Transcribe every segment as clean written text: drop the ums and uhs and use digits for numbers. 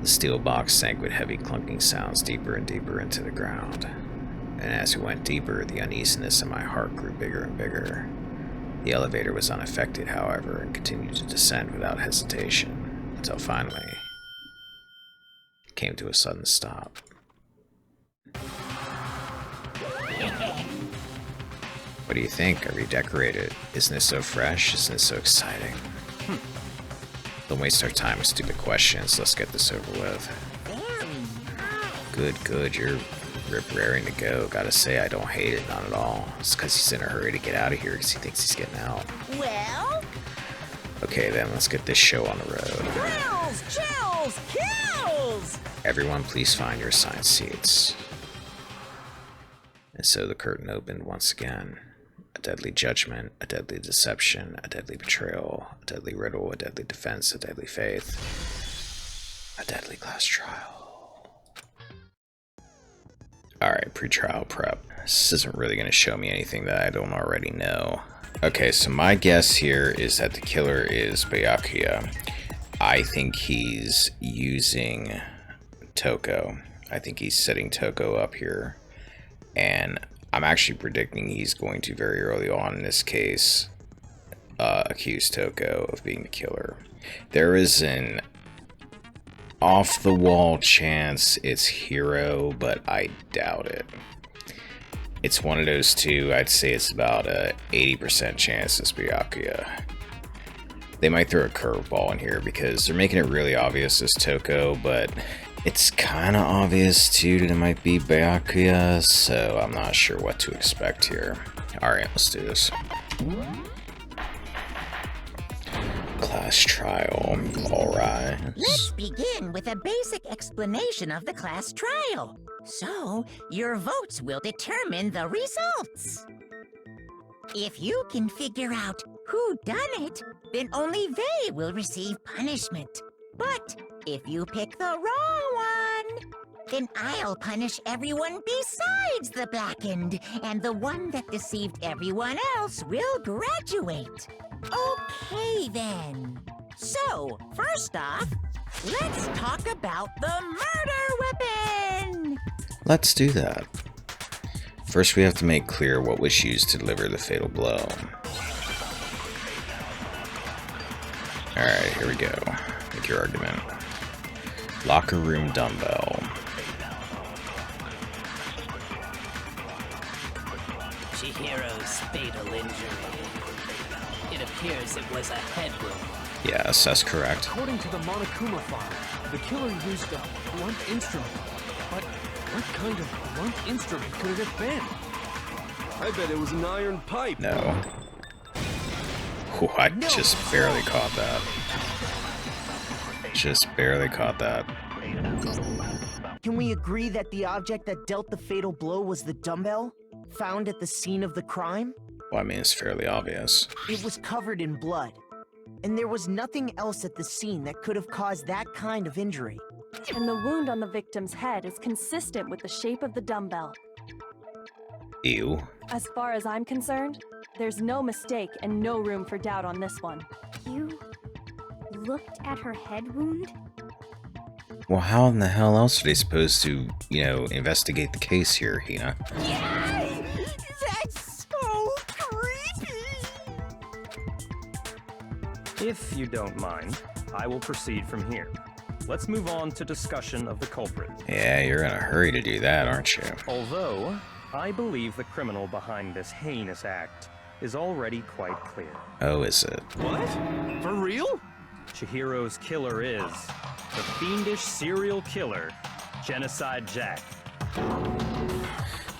The steel box sank with heavy clunking sounds deeper and deeper into the ground. And as we went deeper, the uneasiness in my heart grew bigger and bigger. The elevator was unaffected, however, and continued to descend without hesitation, until finally it came to a sudden stop. What do you think? I redecorated. Isn't this so fresh? Isn't this so exciting? Don't waste our time with stupid questions. Let's get this over with. Good. You're raring to go. Gotta say, I don't hate it, not at all. It's because he's in a hurry to get out of here because he thinks he's getting out. Well? Okay, then, let's get this show on the road. Thrills, chills, kills! Everyone, please find your assigned seats. And so the curtain opened once again. A deadly judgment, a deadly deception, a deadly betrayal, a deadly riddle, a deadly defense, a deadly faith, a deadly class trial. Alright, pre-trial prep. This isn't really going to show me anything that I don't already know. Okay, so my guess here is that the killer is Byakuya. I think he's using Toko. I think he's setting Toko up here. And I'm actually predicting he's going to, very early on in this case, accuse Toko of being the killer. There is an off-the-wall chance it's Hiro, but I doubt it. It's one of those two. I'd say it's about a 80% chance it's Byakuya. They might throw a curveball in here because they're making it really obvious as Toko, but it's kind of obvious too that it might be Byakuya, so I'm not sure what to expect here. Alright, let's do this. Class trial. Alright. Let's begin with a basic explanation of the class trial. So, your votes will determine the results. If you can figure out who done it, then only they will receive punishment. But if you pick the wrong one, then I'll punish everyone besides the blackened, and the one that deceived everyone else will graduate. Okay, then. So, first off, let's talk about the murder weapon! Let's do that. First, we have to make clear what was used to deliver the fatal blow. Alright, here we go. Make your argument. Locker room dumbbell. Chihiro's fatal injury. It appears it was a head wound. Yes, that's correct. According to the Monokuma file, the killer used a blunt instrument. But what kind of blunt instrument could it have been? I bet it was an iron pipe. No. Oh, I just barely caught that. Just barely caught that. Can we agree that the object that dealt the fatal blow was the dumbbell, found at the scene of the crime? Well, I mean, it's fairly obvious. It was covered in blood, and there was nothing else at the scene that could have caused that kind of injury. And the wound on the victim's head is consistent with the shape of the dumbbell. Ew. As far as I'm concerned, there's no mistake and no room for doubt on this one. You looked at her head wound? Well, how in the hell else are they supposed to, investigate the case here, Hina? Yay! That's so creepy! If you don't mind, I will proceed from here. Let's move on to discussion of the culprit. Yeah, you're in a hurry to do that, aren't you? Although, I believe the criminal behind this heinous act is already quite clear. Oh, is it? What? For real? Chihiro's killer is the fiendish serial killer, Genocide Jack.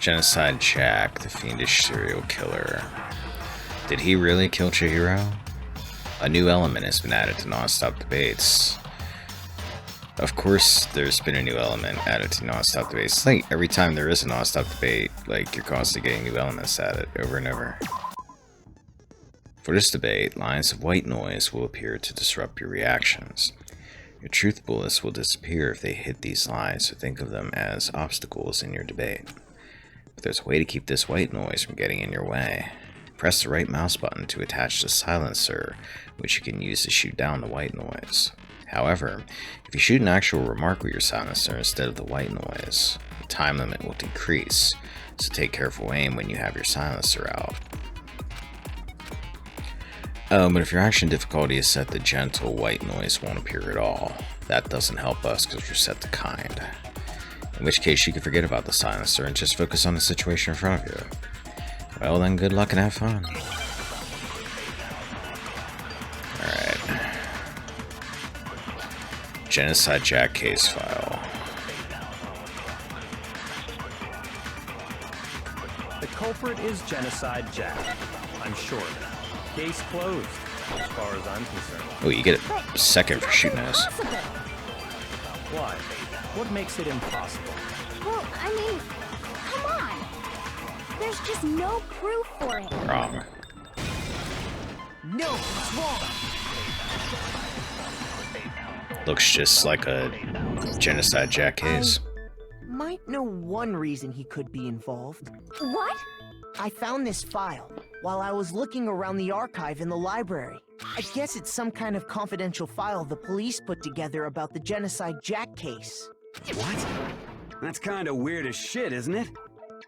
Genocide Jack, the fiendish serial killer. Did he really kill Chihiro? A new element has been added to non-stop debates. Of course, there's been a new element added to non-stop debates. It's like every time there is a non-stop debate, like you're constantly getting new elements added over and over. For this debate, lines of white noise will appear to disrupt your reactions. Your truth bullets will disappear if they hit these lines, so think of them as obstacles in your debate. But there's a way to keep this white noise from getting in your way. Press the right mouse button to attach the silencer, which you can use to shoot down the white noise. However, if you shoot an actual remark with your silencer instead of the white noise, the time limit will decrease, so take careful aim when you have your silencer out. Oh, but if your action difficulty is set to gentle, white noise won't appear at all. That doesn't help us because we're set to kind. In which case you can forget about the silencer and just focus on the situation in front of you. Well then, good luck and have fun. Alright. Genocide Jack case file. The culprit is Genocide Jack. I'm sure of it. Case closed, as far as I'm concerned. Oh, you get a second for shooting us. Why? What makes it impossible? Well, I mean, come on. There's just no proof for it. Wrong. No, it's wrong. Looks just like a Genocide Jack case. Might know one reason he could be involved. What? I found this file while I was looking around the archive in the library. I guess it's some kind of confidential file the police put together about the Genocide Jack case. What? That's kind of weird as shit, isn't it?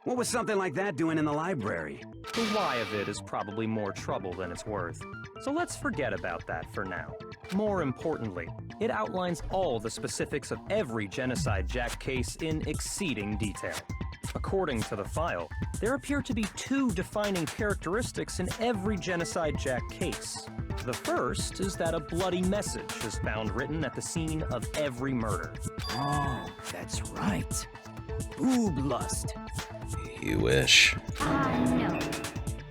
What was something like that doing in the library? The why of it is probably more trouble than it's worth. So let's forget about that for now. More importantly, it outlines all the specifics of every Genocide Jack case in exceeding detail. According to the file, there appear to be two defining characteristics in every Genocide Jack case. The first is that a bloody message is found written at the scene of every murder. Oh, that's right. Boob lust. You wish. No.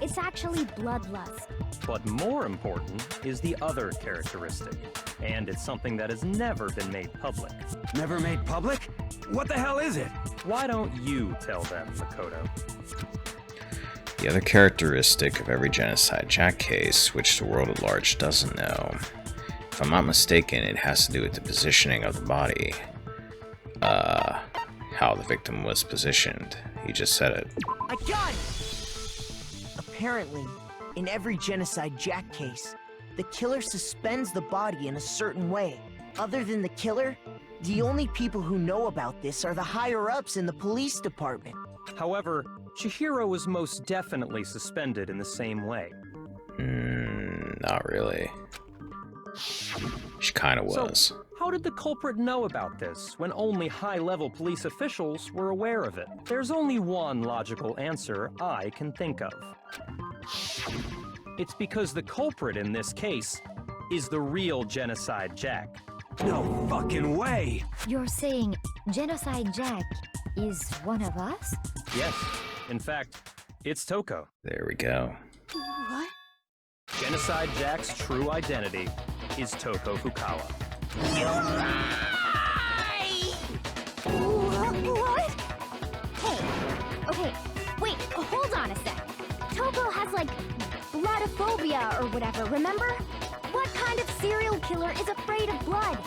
It's actually bloodlust. But more important is the other characteristic, and it's something that has never been made public. Never made public? What the hell is it? Why don't you tell them, Makoto? The other characteristic of every Genocide Jack case, which the world at large doesn't know, if I'm not mistaken, it has to do with the positioning of the body. How the victim was positioned. He just said it. I got it! Apparently, in every Genocide Jack case, the killer suspends the body in a certain way. Other than the killer, the only people who know about this are the higher-ups in the police department. However, Chihiro was most definitely suspended in the same way. Not really. She kinda was. So, how did the culprit know about this when only high-level police officials were aware of it? There's only one logical answer I can think of. It's because the culprit in this case is the real Genocide Jack. No fucking way! You're saying Genocide Jack is one of us? Yes, in fact, it's Toko. There we go. What? Genocide Jack's true identity is Toko Fukawa. What? Hey, okay, wait, hold on a sec. Toko has, like, bloodophobia or whatever, remember? What kind of serial killer is afraid of blood?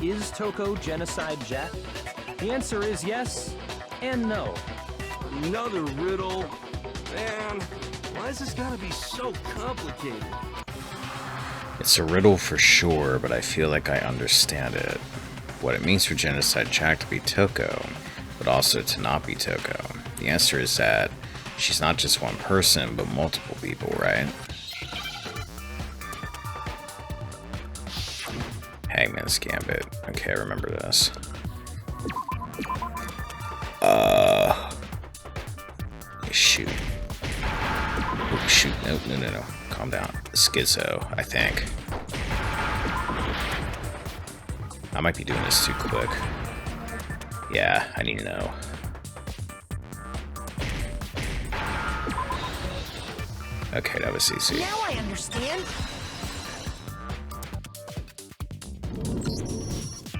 Is Toko Genocide Jack? The answer is yes and no. Another riddle. Man, why has this gotta be so complicated? It's a riddle for sure, but I feel like I understand it. What it means for Genocide Jack to be Toko, but also to not be Toko. The answer is that she's not just one person, but multiple people, right? Hangman's Gambit. Okay, I remember this. Shoot. Oh, shoot. No. Calm down. Schizo, I think. I might be doing this too quick. Yeah, I need to know. Okay, that was easy. Now I understand!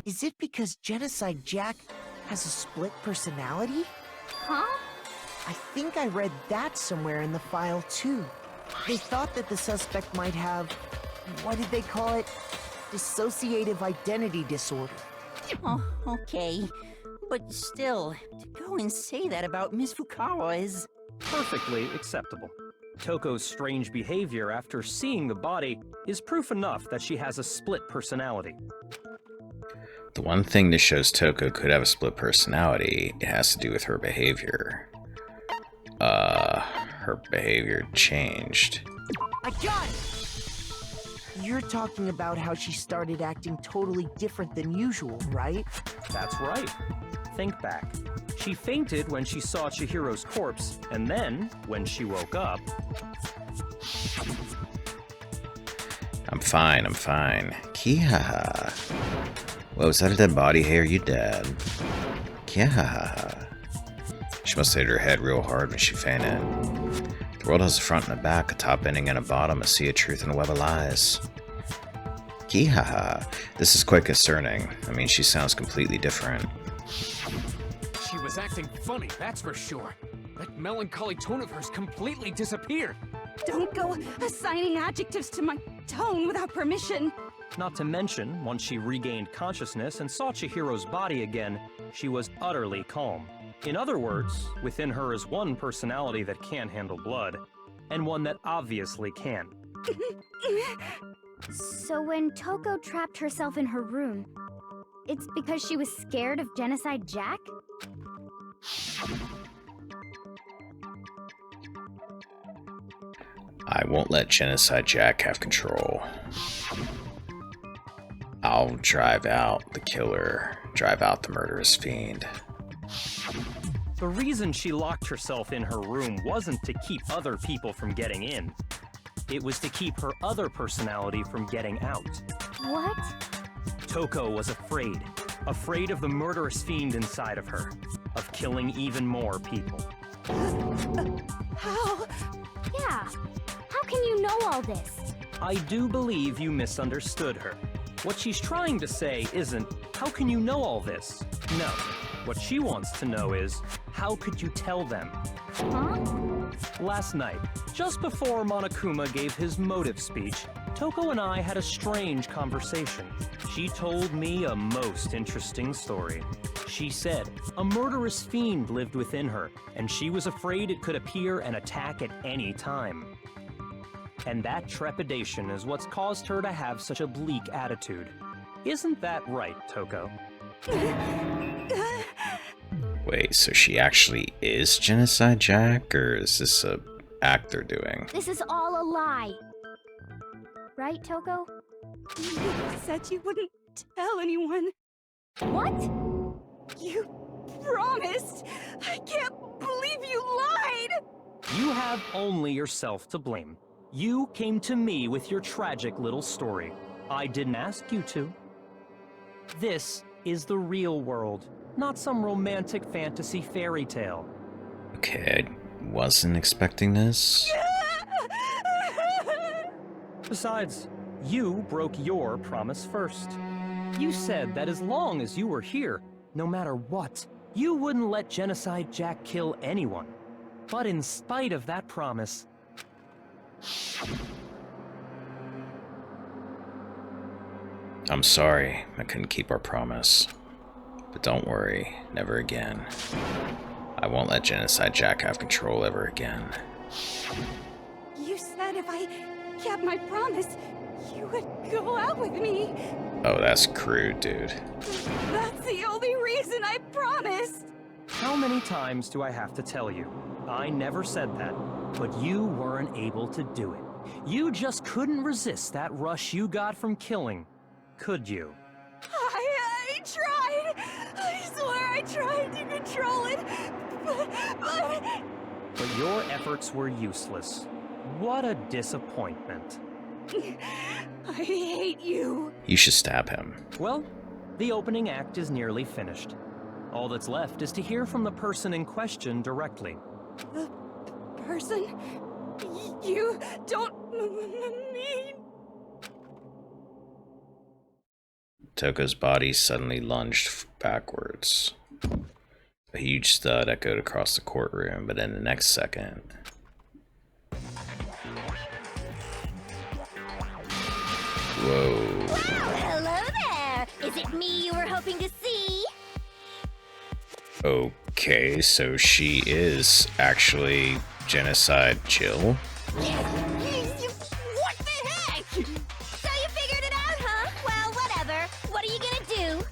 Is it because Genocide Jack has a split personality? Huh? I think I read that somewhere in the file, too. They thought that the suspect might have, what did they call it? Dissociative identity disorder. Oh, okay. But still, to go and say that about Miss Fukawa is... Perfectly acceptable. Toko's strange behavior after seeing the body is proof enough that she has a split personality. The one thing that shows Toko could have a split personality, it has to do with her behavior. Her behavior changed. I got it! You're talking about how she started acting totally different than usual, right? That's right. Think back. She fainted when she saw Chihiro's corpse, and then, when she woke up... I'm fine. Kihaha. Whoa, is that a dead body? Hey, are you dead? Kihaha. She must have hit her head real hard when she fainted. The world has a front and a back, a top ending and a bottom, a sea of truth and a web of lies. Kihaha. This is quite concerning. I mean, she sounds completely different. She was acting funny, that's for sure. That melancholy tone of hers completely disappeared. Don't go assigning adjectives to my tone without permission. Not to mention, once she regained consciousness and saw Chihiro's body again, she was utterly calm. In other words, within her is one personality that can handle blood, and one that obviously can. So when Toko trapped herself in her room, it's because she was scared of Genocide Jack? I won't let Genocide Jack have control. I'll drive out the killer, drive out the murderous fiend. The reason she locked herself in her room wasn't to keep other people from getting in. It was to keep her other personality from getting out. What? Toko was afraid. Afraid of the murderous fiend inside of her. Of killing even more people. How? Yeah. How can you know all this? I do believe you misunderstood her. What she's trying to say isn't, how can you know all this? No. What she wants to know is, how could you tell them? Huh? Last night, just before Monokuma gave his motive speech, Toko and I had a strange conversation. She told me a most interesting story. She said a murderous fiend lived within her, and she was afraid it could appear and attack at any time. And that trepidation is what's caused her to have such a bleak attitude. Isn't that right, Toko? Wait, so she actually is Genocide Jack, or is this a actor doing? This is all a lie. Right, Toko? You said you wouldn't tell anyone. What? You promised! I can't believe you lied! You have only yourself to blame. You came to me with your tragic little story. I didn't ask you to. This is the real world, not some romantic fantasy fairy tale. Okay, I wasn't expecting this. Besides, you broke your promise first. You said that as long as you were here, no matter what, you wouldn't let Genocide Jack kill anyone. But in spite of that promise... I'm sorry, I couldn't keep our promise. But don't worry, never again. I won't let Genocide Jack have control ever again. You said if I kept my promise, you would go out with me. Oh, that's crude, dude. That's the only reason I promised. How many times do I have to tell you? I never said that, but you weren't able to do it. You just couldn't resist that rush you got from killing, could you? I tried. I swear I tried to control it, But your efforts were useless. What a disappointment. I hate you. You should stab him. Well, the opening act is nearly finished. All that's left is to hear from the person in question directly. The person you don't mean. Toko's body suddenly lunged backwards. A huge thud echoed across the courtroom, but in the next second... Whoa. Hello there! Is it me you were hoping to see? Okay, so she is actually Genocide Jill? What the heck? So you figured it out, huh? Well, whatever. What are you gonna do?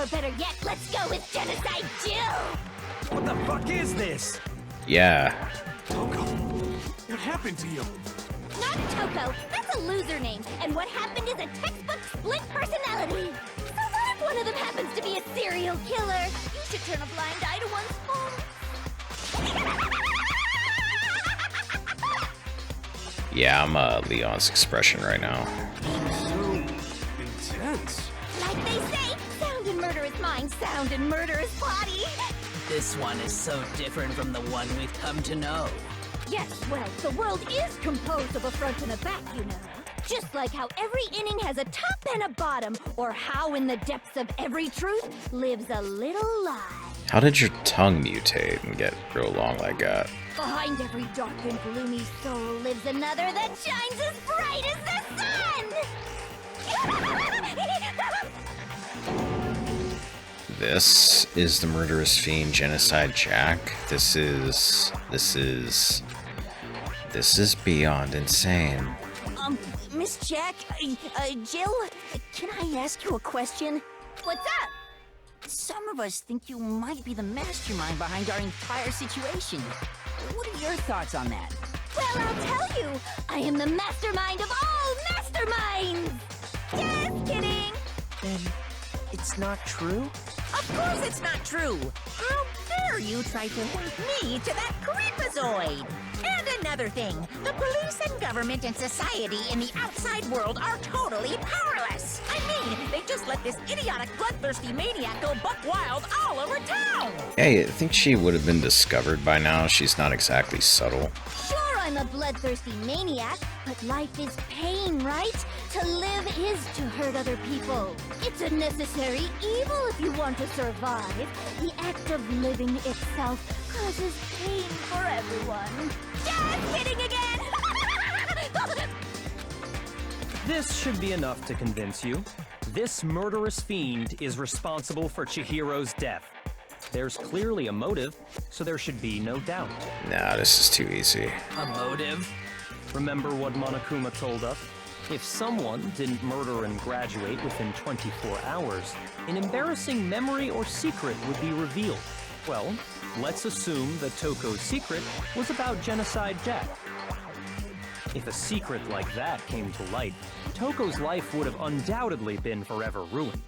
Or better yet, let's go with Genocide Jill! What the fuck is this? Yeah. Toko, what happened to you? Not Toko, that's a loser name, and what happened is a textbook split personality. So what if one of them happens to be a serial killer? You should turn a blind eye to one's faults. Yeah, I'm Leon's expression right now. So intense. Like they say, sound and murder is mind, sound and murder is body. This one is so different from the one we've come to know. Yes, well, the world is composed of a front and a back, you know. Just like how every inning has a top and a bottom, or how in the depths of every truth lives a little lie. How did your tongue mutate and get real long like that? Behind every dark and gloomy soul lives another that shines as bright as the sun! This is the murderous fiend Genocide Jack. This is beyond insane. Miss Jack, Jill, can I ask you a question? What's up? Some of us think you might be the mastermind behind our entire situation. What are your thoughts on that? Well, I'll tell you. I am the mastermind of all masterminds! Just kidding! Then it's not true? Of course it's not true! How dare you try to link me to that creepazoid! And another thing, the police and government and society in the outside world are totally powerless! I mean, they just let this idiotic, bloodthirsty maniac go buck wild all over town! Hey, I think she would have been discovered by now. She's not exactly subtle. Sure, I'm a bloodthirsty maniac, but life is pain, right? To live is to hurt other people. It's a necessary evil if you want to survive. The act of living itself causes pain for everyone. Just kidding again! This should be enough to convince you. This murderous fiend is responsible for Chihiro's death. There's clearly a motive, so there should be no doubt. Nah, this is too easy. A motive? Remember what Monokuma told us? If someone didn't murder and graduate within 24 hours, an embarrassing memory or secret would be revealed. Well, let's assume that Toko's secret was about Genocide Jack. If a secret like that came to light, Toko's life would have undoubtedly been forever ruined.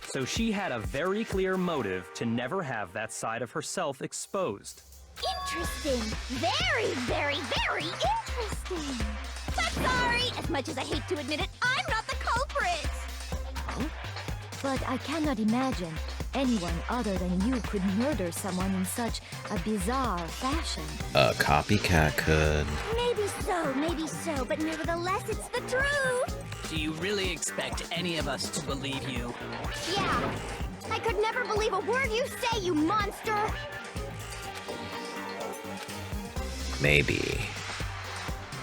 So she had a very clear motive to never have that side of herself exposed. Interesting. Very, very, very interesting. But sorry, as much as I hate to admit it, I'm not the culprit. But I cannot imagine anyone other than you could murder someone in such a bizarre fashion. A copycat could. Maybe so, but nevertheless, it's the truth. Do you really expect any of us to believe you? Yeah. I could never believe a word you say, you monster. Maybe.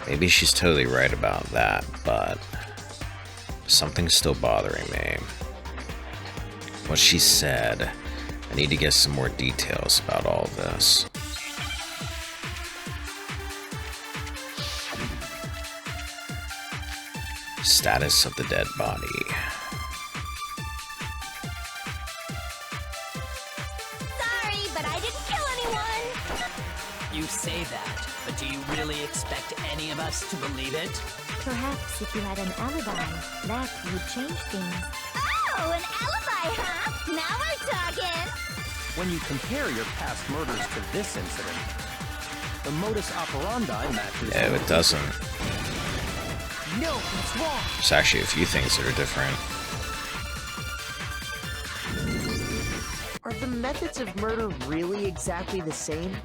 Maybe she's totally right about that, but something's still bothering me. What she said, I need to get some more details about all of this. Status of the dead body. Sorry, but I didn't kill anyone. You say that, but do you really expect any of us to believe it? Perhaps if you had an alibi, that would change things. Oh, an alibi, huh? Now we're talking. When you compare your past murders to this incident, the modus operandi matches. No, it doesn't. No, it's wrong. There's actually a few things that are different. Are the methods of murder really exactly the same?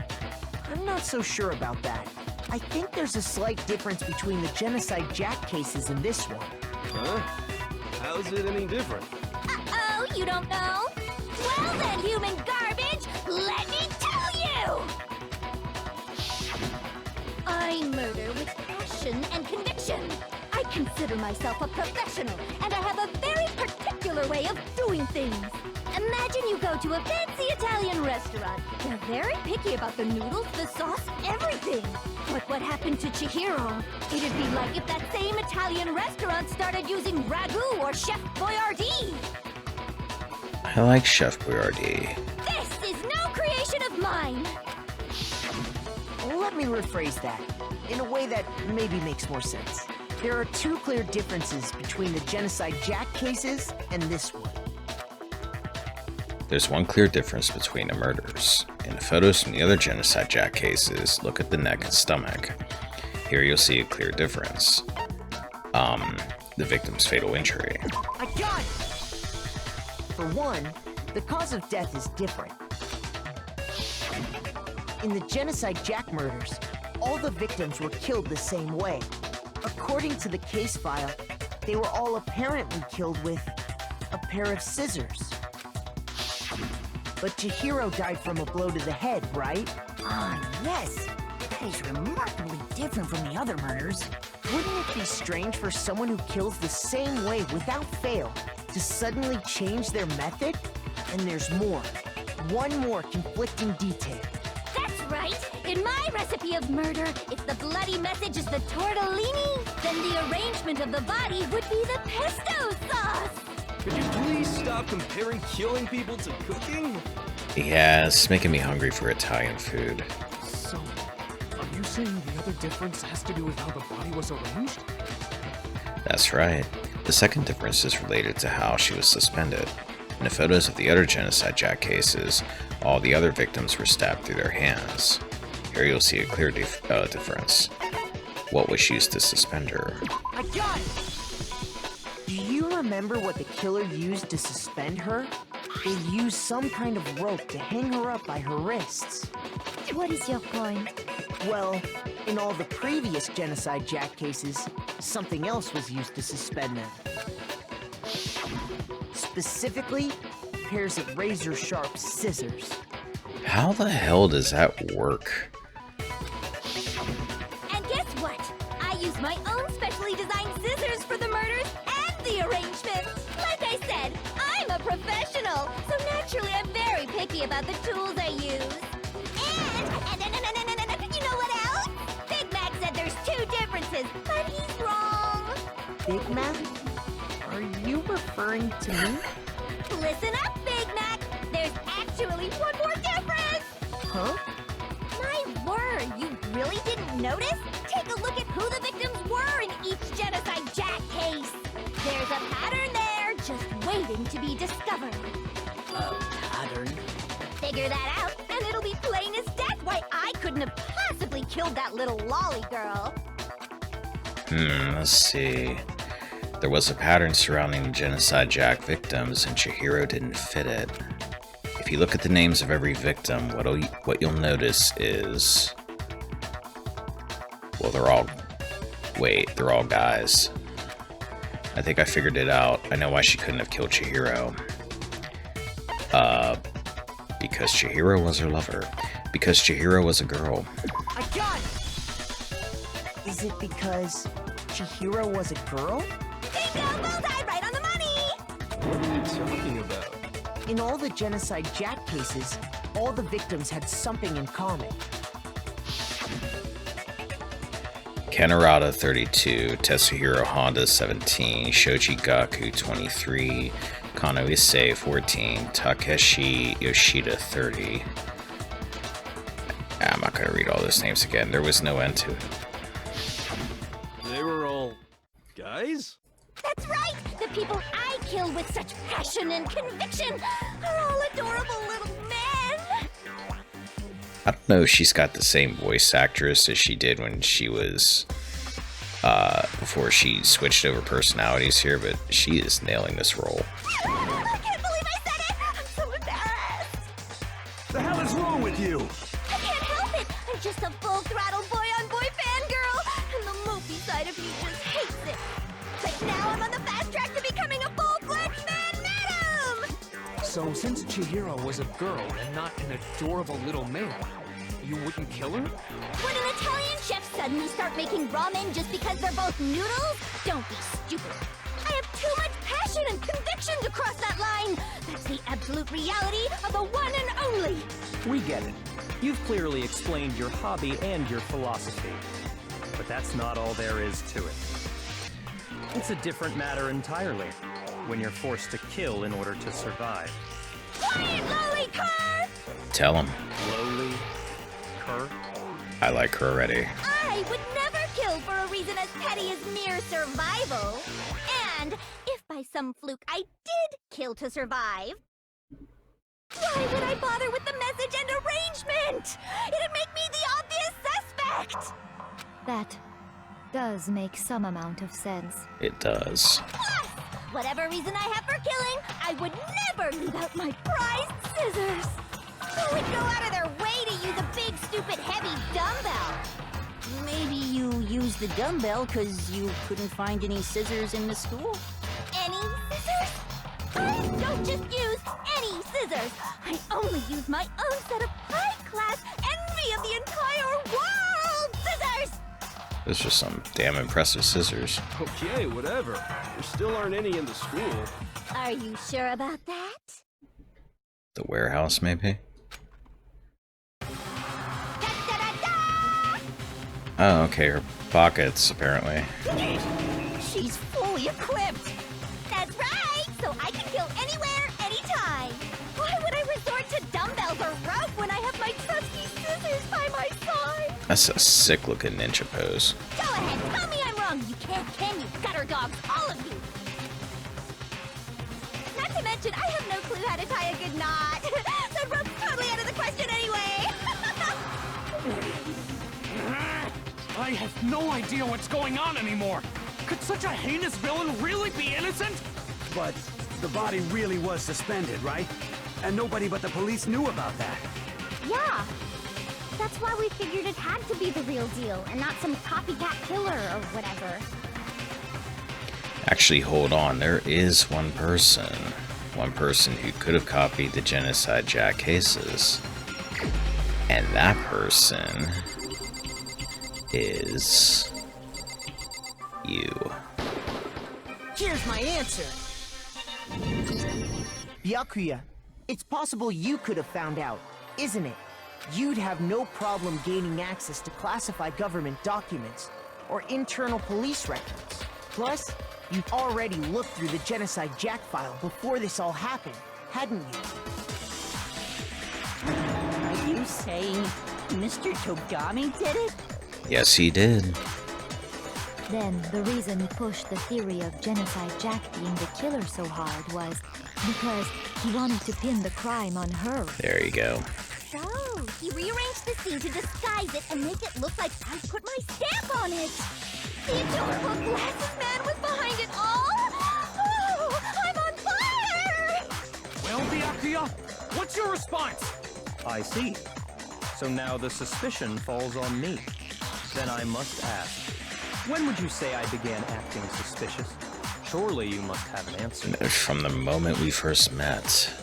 I'm not so sure about that. I think there's a slight difference between the Genocide Jack cases and this one. Huh? How's it any different? Uh-oh, you don't know? Well then, human garbage, let me tell you! I murder with passion and conviction. I consider myself a professional, and I have a very particular way of doing things. Imagine you go to a fancy Italian restaurant. They're very picky about the noodles, the sauce, everything. But what happened to Chihiro? It'd be like if that same Italian restaurant started using ragu or Chef Boyardee. I like Chef Boyardee. This is no creation of mine! Let me rephrase that, in a way that maybe makes more sense. There are two clear differences between the Genocide Jack cases and this one. There's one clear difference between the murders. In the photos from the other Genocide Jack cases, look at the neck and stomach. Here you'll see a clear difference. The victim's fatal injury. I got it! For one, the cause of death is different. In the Genocide Jack murders, all the victims were killed the same way. According to the case file, they were all apparently killed with a pair of scissors. But Chihiro died from a blow to the head, right? Ah, yes. That is remarkably different from the other murders. Wouldn't it be strange for someone who kills the same way without fail to suddenly change their method? And there's more. One more conflicting detail. That's right! In my recipe of murder, if the bloody message is the tortellini, then the arrangement of the body would be the pesto sauce! Could you please stop comparing killing people to cooking? Yeah, it's making me hungry for Italian food. So, are you saying the other difference has to do with how the body was arranged? That's right. The second difference is related to how she was suspended. In the photos of the other Genocide Jack cases, all the other victims were stabbed through their hands. Here you'll see a clear difference. What was used to suspend her? I got it! Do you remember what the killer used to suspend her? They used some kind of rope to hang her up by her wrists. What is your point? Well, in all the previous Genocide Jack cases, something else was used to suspend them. Specifically, pairs of razor-sharp scissors. How the hell does that work? And guess what? I use my own specially designed scissors for the murders and the arrangements. Like I said, I'm a professional, so naturally I'm very picky about the tools I use. And you know what else? Big Mac said there's two differences, but he's wrong. Big Mac? Are you referring to me? Listen up, Big Mac. There's actually one more difference. Huh? My word, you really didn't notice? Take a look at who the victims were in each Genocide Jack case. There's a pattern there, just waiting to be discovered. A pattern? Figure that out, and it'll be plain as death why I couldn't have possibly killed that little lolly girl. Let's see. There was a pattern surrounding the Genocide Jack victims, and Chihiro didn't fit it. If you look at the names of every victim, what you'll notice is... Well, they're all guys. I think I figured it out. I know why she couldn't have killed Chihiro. Because Chihiro was her lover. Because Chihiro was a girl. I got it! Is it because Chihiro was a girl? Bingo! Bullseye! Right on the money! What are you talking about? In all the Genocide Jack cases, all the victims had something in common. Kanorada 32, Tetsuhiro Honda 17, Shoji Gaku 23, Kano Issei 14, Takeshi Yoshida 30. I'm not gonna read all those names again, there was no end to it. They were all guys? That's right! The people I kill with such passion and conviction are all adorable little men! I don't know if she's got the same voice actress as she did when she was, before she switched over personalities here, but she is nailing this role. I can't believe I said it! I'm so embarrassed! The hell is wrong with you? I can't help it! I'm just a full-throttle boy-on-boy fangirl, and the mopey side of me just hates it. But now I'm on the fast track to becoming a full-fledged man madam! So since Chihiro was a girl and not an adorable little man, you wouldn't kill her? Would an Italian chef suddenly start making ramen just because they're both noodles? Don't be stupid. I have too much passion and conviction to cross that line. That's the absolute reality of the one and only. We get it. You've clearly explained your hobby and your philosophy. But that's not all there is to it. It's a different matter entirely, when you're forced to kill in order to survive. Quiet, lowly cur! Tell him. Lowly cur? I like her already. I would never kill for a reason as petty as mere survival. And if by some fluke I did kill to survive, why would I bother with the message and arrangement? It'd make me the obvious suspect! That does make some amount of sense. It does. Plus, whatever reason I have for killing, I would never leave out my prized scissors. Who would go out of their way to use a big, stupid, heavy dumbbell? Maybe you used the dumbbell because you couldn't find any scissors in the school? Any scissors? I don't just use any scissors. I only use my own set of high-class envy of the entire world scissors! Those are some damn impressive scissors. Okay, whatever. There still aren't any in the school. Are you sure about that? The warehouse, maybe? Oh, okay, her pockets, apparently. She's fully equipped! That's right! So I can kill anywhere, anytime! Why would I resort to dumbbells or rope when I have my trusty scissors by my side? That's a sick-looking ninja pose. Go ahead, tell me I'm wrong! You can't, can you, gutter dogs, all of you! Not to mention, I have no clue how to tie a good knot. That rope's totally out of the question anyway! I have no idea what's going on anymore. Could such a heinous villain really be innocent? But the body really was suspended, right? And nobody but the police knew about that. Yeah. That's why we figured it had to be the real deal and not some copycat killer or whatever. Actually, hold on. There is one person. One person who could have copied the Genocide Jack cases. And that person is you. Here's my answer. Byakuya, it's possible you could have found out, isn't it? You'd have no problem gaining access to classified government documents or internal police records. Plus, you'd already looked through the Genocide Jack file before this all happened, hadn't you? Are you saying Mr. Togami did it? Yes, he did. Then the reason he pushed the theory of Genocide Jack being the killer so hard was because he wanted to pin the crime on her. There you go. So, he rearranged the scene to disguise it and make it look like I put my stamp on it. The adorable glasses man was behind it all. Oh, I'm on fire! Well, Byakuya, what's your response? I see. So now the suspicion falls on me. Then I must ask, when would you say I began acting suspicious? Surely you must have an answer. From the moment we first met.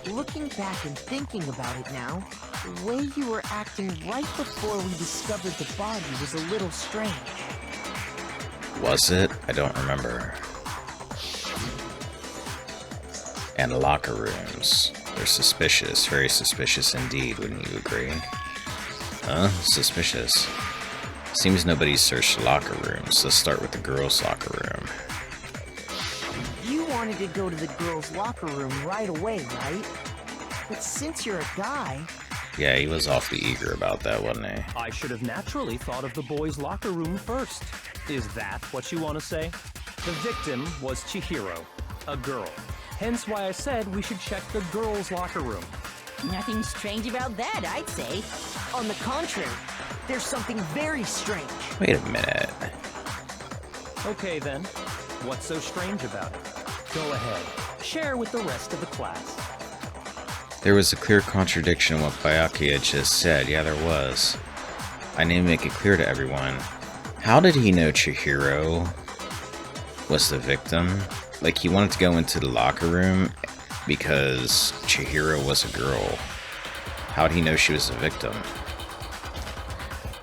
Looking back and thinking about it now, the way you were acting right before we discovered the body was a little strange. Was it? I don't remember. And locker rooms. They're suspicious. Very suspicious indeed, wouldn't you agree? Huh? Suspicious. Seems nobody searched locker rooms. Let's start with the girls' locker room. You wanted to go to the girls' locker room right away, right? But since you're a guy... Yeah, he was awfully eager about that, wasn't he? I should have naturally thought of the boys' locker room first. Is that what you want to say? The victim was Chihiro, a girl. Hence why I said we should check the girls' locker room. Nothing strange about that, I'd say. On the contrary, there's something very strange. Wait a minute. Okay then, what's so strange about it? Go ahead, share with the rest of the class. There was a clear contradiction in what Byakuya just said. Yeah, there was. I need to make it clear to everyone. How did he know Chihiro was the victim? Like, he wanted to go into the locker room because Chihiro was a girl. How'd he know she was the victim?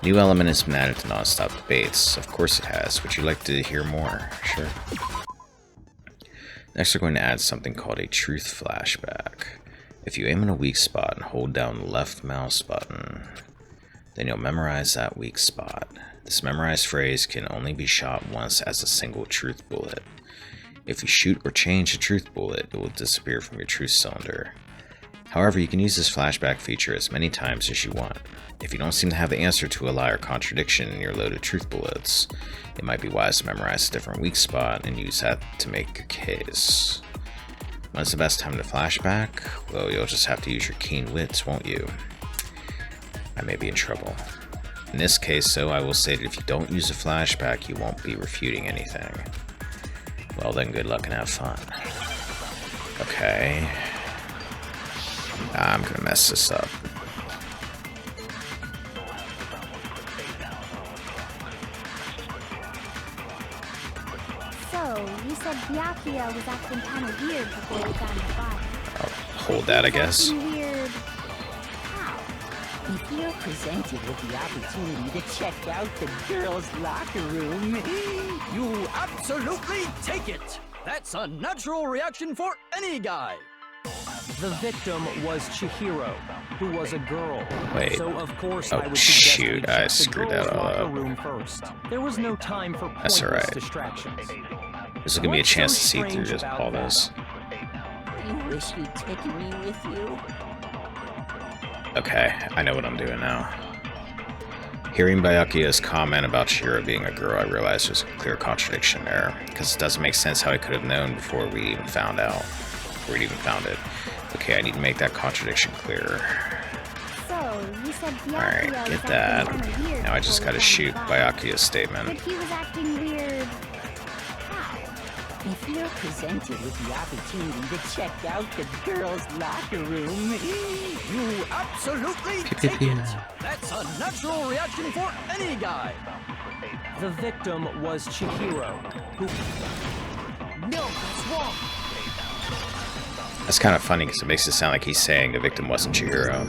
New element has been added to non-stop debates. Of course it has. Would you like to hear more? Sure. Next we're going to add something called a truth flashback. If you aim in a weak spot and hold down the left mouse button, then you'll memorize that weak spot. This memorized phrase can only be shot once as a single truth bullet. If you shoot or change the truth bullet, it will disappear from your truth cylinder. However, you can use this flashback feature as many times as you want. If you don't seem to have the answer to a lie or contradiction in your loaded truth bullets, it might be wise to memorize a different weak spot and use that to make your case. When's the best time to flashback? Well, you'll just have to use your keen wits, won't you? I may be in trouble. In this case, though, I will say that if you don't use a flashback, you won't be refuting anything. Well then, good luck and have fun. Okay. I'm gonna mess this up. So, you said Byakuya was acting kind of weird before we found the body. I'll hold that, I guess. Weird. If you're presented with the opportunity to check out the girls' locker room, You absolutely take it! That's a natural reaction for any guy! The victim was Chihiro, who was a girl. Wait. So of course Oh, I would suggest we shoot, check I the screwed girls' that all locker up. room first. There was no time for That's pointless alright. distractions. This is gonna be a What's chance so to see through strange this, about all that? this. you wish you'd taken me with you. Okay, I know what I'm doing now. Hearing Byakuya's comment about Chihiro being a girl, I realized there's a clear contradiction there, because it doesn't make sense how I could have known before we even found out. Before we even found it. Okay, I need to make that contradiction clearer. So, you said Byakuya Alright, was get that. acting kinda weird Now I just before gotta we shoot found the body. Byakuya's statement. But he was acting weird. If you're presented with the opportunity to check out the girls' locker room, You absolutely Pew, take pew, it! pew. That's a natural reaction for any guy! The victim was Chihiro, who... No, that's wrong. That's kind of funny because it makes it sound like he's saying the victim wasn't Chihiro.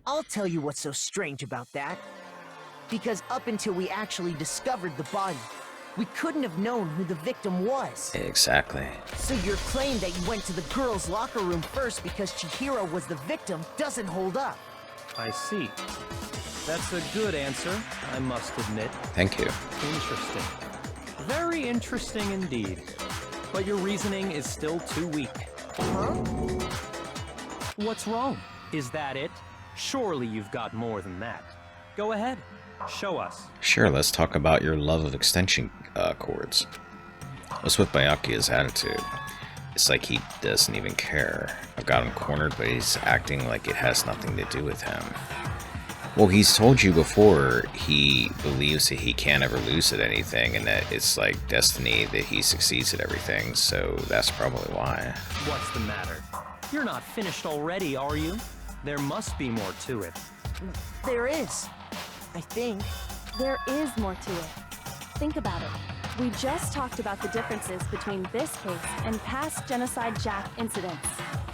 I'll tell you what's so strange about that. Because up until we actually discovered the body, we couldn't have known who the victim was. Exactly. So your claim that you went to the girls' locker room first because Chihiro was the victim doesn't hold up. I see. That's a good answer, I must admit. Thank you. Interesting. Very interesting indeed. But your reasoning is still too weak. Huh? What's wrong? Is that it? Surely you've got more than that. Go ahead. Show us. Sure, let's talk about your love of extension cords. What's with Byakuya's attitude? It's like he doesn't even care. I've got him cornered, but he's acting like it has nothing to do with him. Well, he's told you before he believes that he can't ever lose at anything and that it's like destiny that he succeeds at everything, so that's probably why. What's the matter? You're not finished already, are you? There must be more to it. There is. I think. There is more to it. Think about it. We just talked about the differences between this case and past Genocide Jack incidents.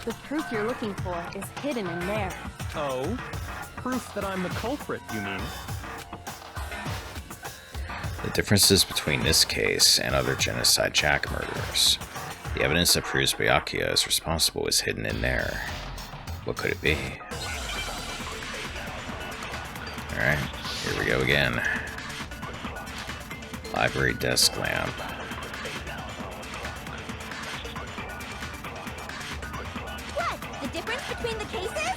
The proof you're looking for is hidden in there. Oh? Proof that I'm the culprit, you mean? The differences between this case and other Genocide Jack murders. The evidence that proves Byakuya is responsible is hidden in there. What could it be? Alright, here we go again. Library desk lamp. What? The difference between the cases?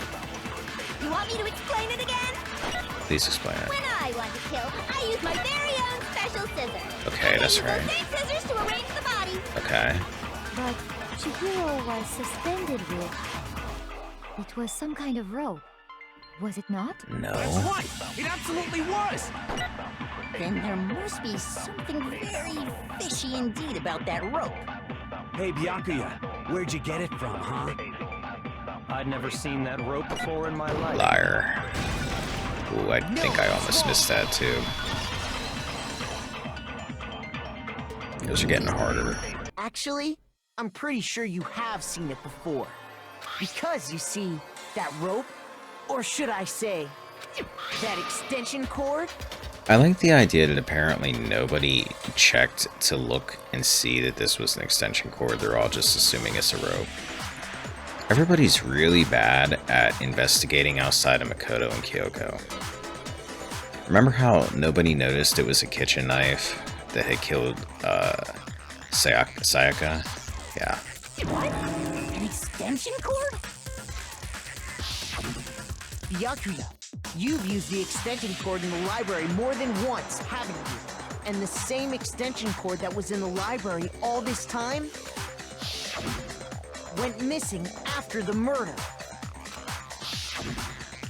You want me to explain it again? Please explain it. When I want to kill, I use my very own special scissors. Okay, And that's I use right. those same scissors to arrange the body. Okay. But Chihiro was suspended with... It was some kind of rope. Was it not? No. That's right! It absolutely was! then there must be something very fishy indeed about that rope. Hey, Byakuya, where'd you get it from, huh? I'd never seen that rope before in my life. Liar. Ooh, I think I almost missed that too. Those are getting harder. Actually, I'm pretty sure you have seen it before. Because, you see, that rope, or should I say, that extension cord? I like the idea that apparently nobody checked to look and see that this was an extension cord. They're all just assuming it's a rope. Everybody's really bad at investigating outside of Makoto and Kyoko. Remember how nobody noticed it was a kitchen knife that had killed Sayaka? Yeah. What? An extension cord? Byakuya, you've used the extension cord in the library more than once, haven't you? And the same extension cord that was in the library all this time went missing after the murder.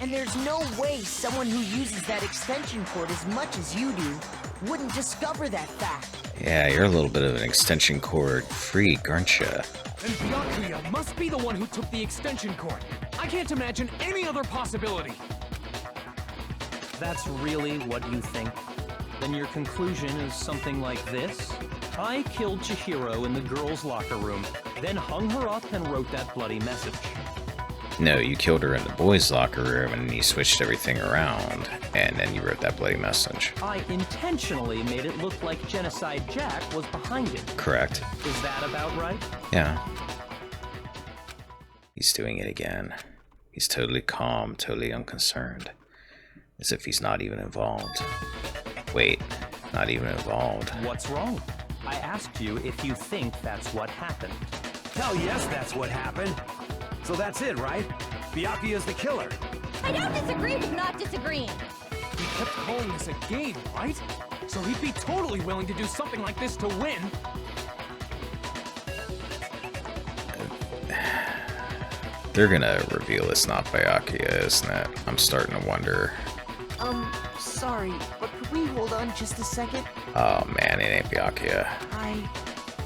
And there's no way someone who uses that extension cord as much as you do wouldn't discover that fact. Yeah, you're a little bit of an extension cord freak, aren't you? And Byakuya must be the one who took the extension cord. I can't imagine any other possibility. That's really what you think? Then your conclusion is something like this? I killed Chihiro in the girls' locker room, then hung her up and wrote that bloody message. No, you killed her in the boys' locker room and you switched everything around, and then you wrote that bloody message. I intentionally made it look like Genocide Jack was behind it. Correct. Is that about right? Yeah. He's doing it again. He's totally calm, totally unconcerned. As if he's not even involved. Wait, not even involved. What's wrong? I asked you if you think that's what happened. Hell yes, that's what happened. So that's it, right? Byakuya's the killer. I don't disagree with not disagreeing. He kept calling this a game, right? So he'd be totally willing to do something like this to win. They're gonna reveal it's not Byakuya, isn't it? I'm starting to wonder. Sorry, but could we hold on just a second? Oh man, it ain't Byakuya.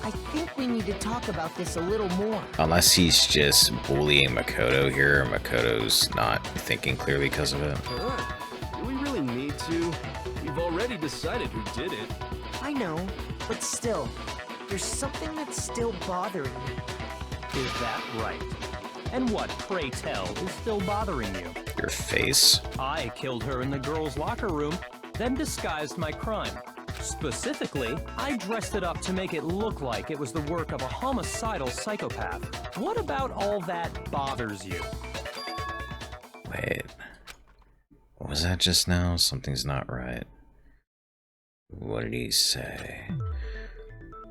I think we need to talk about this a little more. Unless he's just bullying Makoto here, Makoto's not thinking clearly because of it. Do we really need to? We've already decided who did it. I know, but still, there's something that's still bothering me. Is that right? And what, pray tell, is still bothering you? Your face. I killed her in the girls' locker room, then disguised my crime. Specifically, I dressed it up to make it look like it was the work of a homicidal psychopath. What about all that bothers you? Wait. What was that just now? Something's not right. What did he say?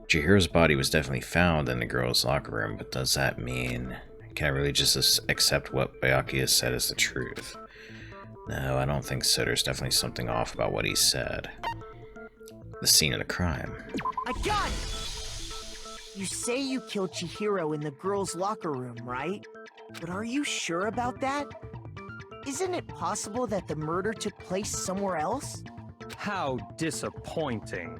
Chihiro's body was definitely found in the girls' locker room, but does that mean... Can I really just accept what Byakuya said as the truth? No, I don't think so. There's definitely something off about what he said. The scene of the crime. I got it! You say you killed Chihiro in the girls' locker room, right? But are you sure about that? Isn't it possible that the murder took place somewhere else? How disappointing.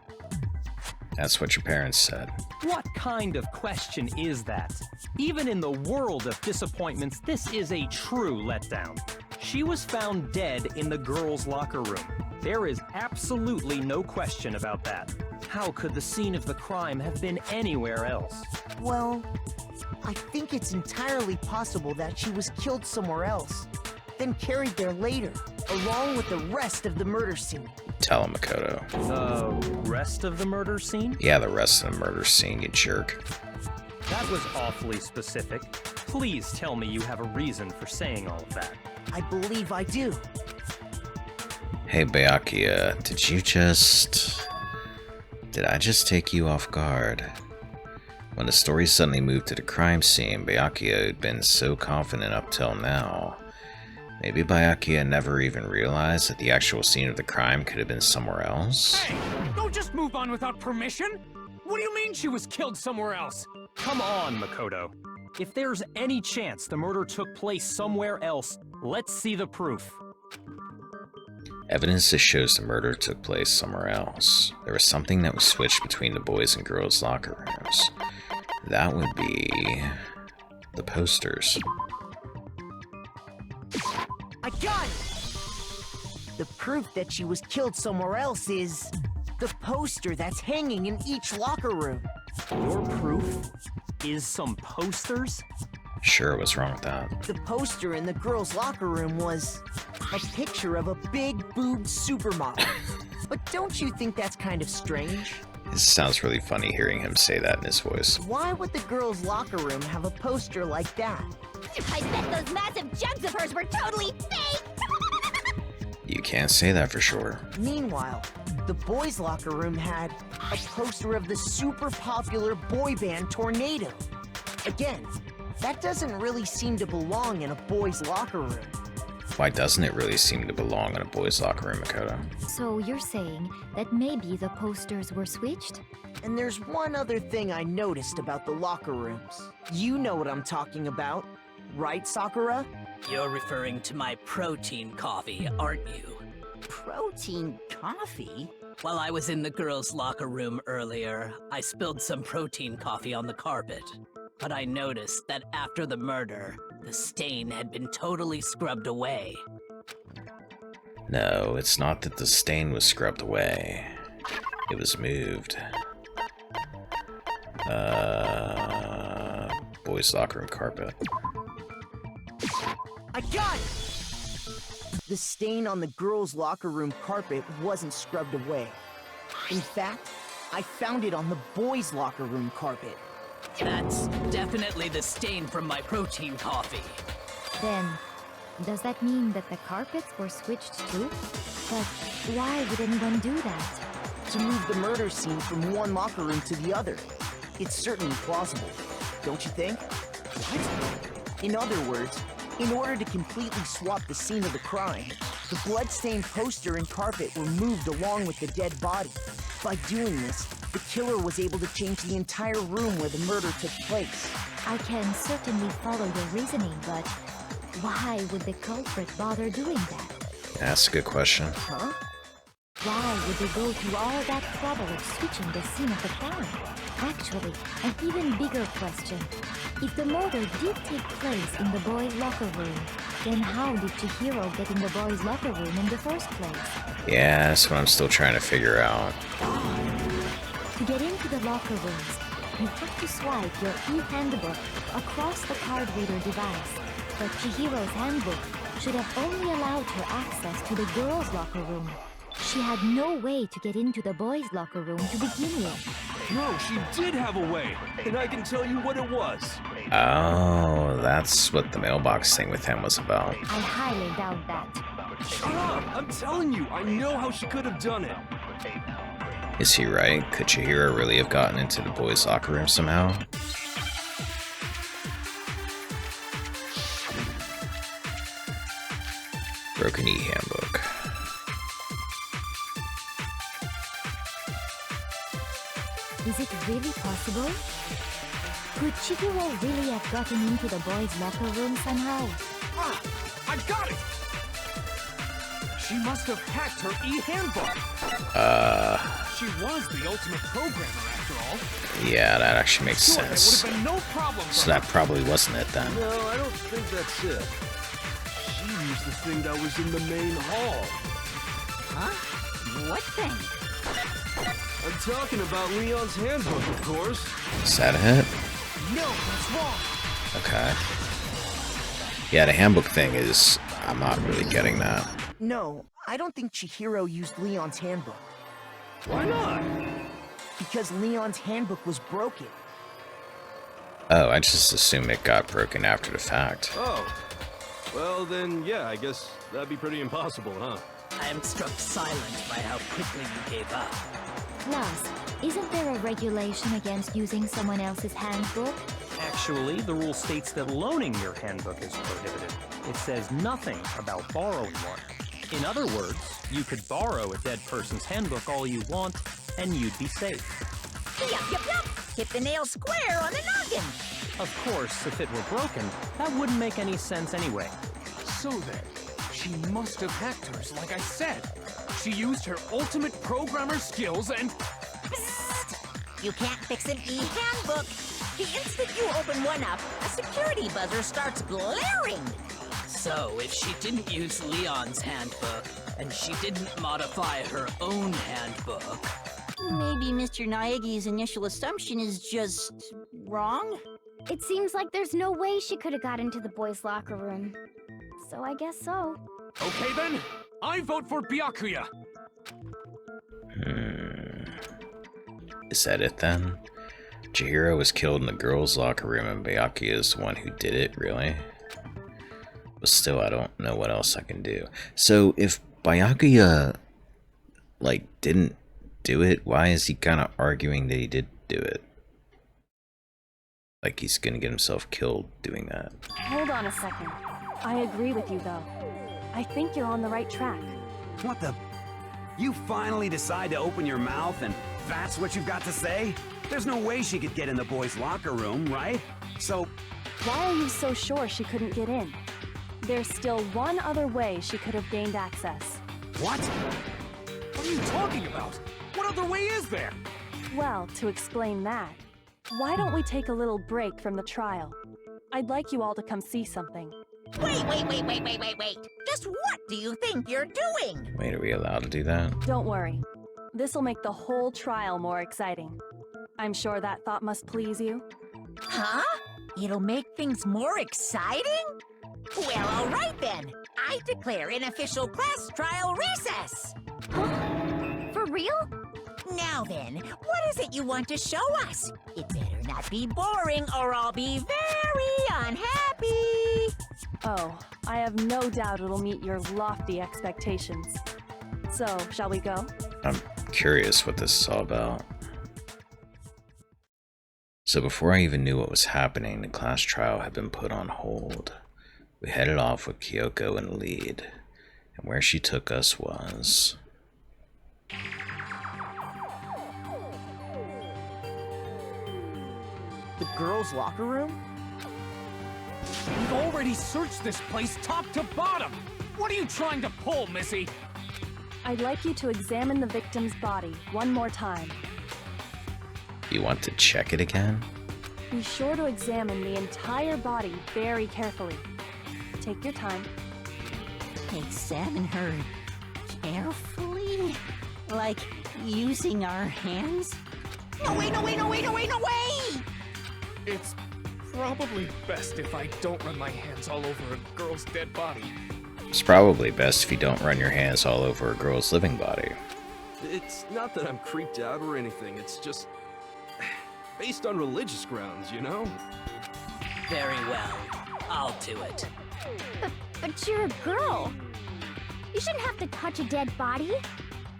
That's what your parents said. What kind of question is that? Even in the world of disappointments, this is a true letdown. She was found dead in the girls' locker room. There is absolutely no question about that. How could the scene of the crime have been anywhere else? Well, I think it's entirely possible that she was killed somewhere else, then carried there later, along with the rest of the murder scene. Tell him, Makoto. The rest of the murder scene? Yeah, the rest of the murder scene, you jerk. That was awfully specific. Please tell me you have a reason for saying all of that. I believe I do. Hey, Byakuya, did I just take you off guard? When the story suddenly moved to the crime scene, Byakuya had been so confident up till now. Maybe Byakuya never even realized that the actual scene of the crime could have been somewhere else? Hey, don't just move on without permission! What do you mean she was killed somewhere else? Come on, Makoto. If there's any chance the murder took place somewhere else, let's see the proof. Evidence that shows the murder took place somewhere else. There was something that was switched between the boys' and girls' locker rooms. That would be... the posters. I got it! The proof that she was killed somewhere else is... the poster that's hanging in each locker room. Your proof is some posters? Sure, what's wrong with that? The poster in the girls' locker room was a picture of a big-boobed supermodel. But don't you think that's kind of strange? It sounds really funny hearing him say that in his voice. Why would the girls' locker room have a poster like that? I bet those massive jugs of hers were totally fake! You can't say that for sure. Meanwhile, the boys' locker room had a poster of the super popular boy band Tornado. Again, that doesn't really seem to belong in a boys' locker room. Why doesn't it really seem to belong in a boys' locker room, Makoto? So you're saying that maybe the posters were switched? And there's one other thing I noticed about the locker rooms. You know what I'm talking about, right, Sakura? You're referring to my protein coffee, aren't you? Protein coffee? While I was in the girls' locker room earlier, I spilled some protein coffee on the carpet. But I noticed that after the murder, the stain had been totally scrubbed away. No, it's not that the stain was scrubbed away. It was moved. Boys' locker room carpet. I got it! The stain on the girls' locker room carpet wasn't scrubbed away. In fact, I found it on the boys' locker room carpet. That's definitely the stain from my protein coffee. Then, does that mean that the carpets were switched too? But why would anyone do that? To move the murder scene from one locker room to the other. It's certainly plausible, don't you think? What? In other words, in order to completely swap the scene of the crime, the blood-stained poster and carpet were moved along with the dead body. By doing this, the killer was able to change the entire room where the murder took place. I can certainly follow your reasoning, but why would the culprit bother doing that? That's a good question. Huh? Why would they go through all that trouble of switching the scene of the crime? Actually, an even bigger question. If the murder did take place in the boys' locker room, then how did Chihiro get in the boys' locker room in the first place? Yeah, that's what I'm still trying to figure out. To get into the locker rooms, you have to swipe your e-handbook across the card reader device. But Chihiro's handbook should have only allowed her access to the girls' locker room. She had no way to get into the boys' locker room to begin with. No, she did have a way, and I can tell you what it was. Oh, that's what the mailbox thing with him was about. I highly doubt that. Shut up! I'm telling you, I know how she could have done it. Is he right? Could Chihiro really have gotten into the boys' locker room somehow? Broken e-handbook. Is it really possible? Could Chihiro really have gotten into the boys' locker room somehow? Ah! I got it! She must have hacked her e-handbook. She was the ultimate programmer after all. Yeah, that actually makes Sure, sense. That would have been no problem for So that probably wasn't it then. No, I don't think that's it. She used the thing that was in the main hall. Huh? What thing? I'm talking about Leon's handbook, of course. Is that it? No, that's wrong. Okay. Yeah, the handbook thing is... I'm not really getting that. No, I don't think Chihiro used Leon's handbook. Why not? Because Leon's handbook was broken. Oh, I just assume it got broken after the fact. Oh. Well, then, yeah, I guess that'd be pretty impossible, huh? I am struck silent by how quickly you gave up. Plus, isn't there a regulation against using someone else's handbook? Actually, the rule states that loaning your handbook is prohibited. It says nothing about borrowing one. In other words, you could borrow a dead person's handbook all you want, and you'd be safe. Yup, yup, yup! Hit the nail square on the noggin! Of course, if it were broken, that wouldn't make any sense anyway. So then, she must have hacked hers, like I said. She used her ultimate programmer skills and... Psst! You can't fix an e-handbook! The instant you open one up, a security buzzer starts blaring! So, if she didn't use Leon's handbook, and she didn't modify her own handbook... Maybe Mr. Naegi's initial assumption is just... wrong? It seems like there's no way she could have got into the boys' locker room. So I guess so. Okay then, I vote for Byakuya. Is that it then? Chihiro was killed in the girls' locker room and Byakuya is the one who did it, really? But still, I don't know what else I can do. So, if Byakuya, like, didn't do it, why is he kind of arguing that he did do it? Like he's gonna get himself killed doing that. Hold on a second. I agree with you, though. I think you're on the right track. What the? You finally decide to open your mouth and that's what you've got to say? There's no way she could get in the boys' locker room, right? So... Why are you so sure she couldn't get in? There's still one other way she could have gained access. What? What are you talking about? What other way is there? Well, to explain that, why don't we take a little break from the trial? I'd like you all to come see something. Wait. Just what do you think you're doing? Wait, are we allowed to do that? Don't worry. This'll make the whole trial more exciting. I'm sure that thought must please you. Huh? It'll make things more exciting? Well, all right then. I declare an official class trial recess. For real? Now then, what is it you want to show us? It better not be boring or I'll be very unhappy. Oh, I have no doubt it'll meet your lofty expectations. So, shall we go? I'm curious what this is all about. So before I even knew what was happening, the class trial had been put on hold. We headed off with Kyoko in the lead, and where she took us was... The girls' locker room? We've already searched this place top to bottom! What are you trying to pull, Missy? I'd like you to examine the victim's body one more time. You want to check it again? Be sure to examine the entire body very carefully. Take your time. Examine her carefully? Like using our hands? No way! It's probably best if I don't run my hands all over a girl's dead body. It's probably best if you don't run your hands all over a girl's living body. It's not that I'm creeped out or anything, it's just... based on religious grounds, you know? Very well. I'll do it. But you're a girl. You shouldn't have to touch a dead body.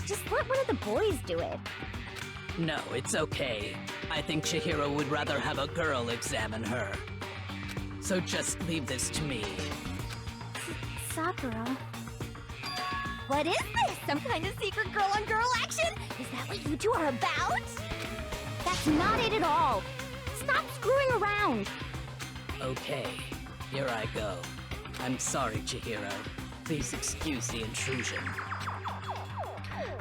Just let one of the boys do it. No, it's okay. I think Chihiro would rather have a girl examine her. So just leave this to me. Sakura. What is this? Some kind of secret girl-on-girl action? Is that what you two are about? That's not it at all. Stop screwing around. Okay, here I go. I'm sorry, Chihiro. Please excuse the intrusion.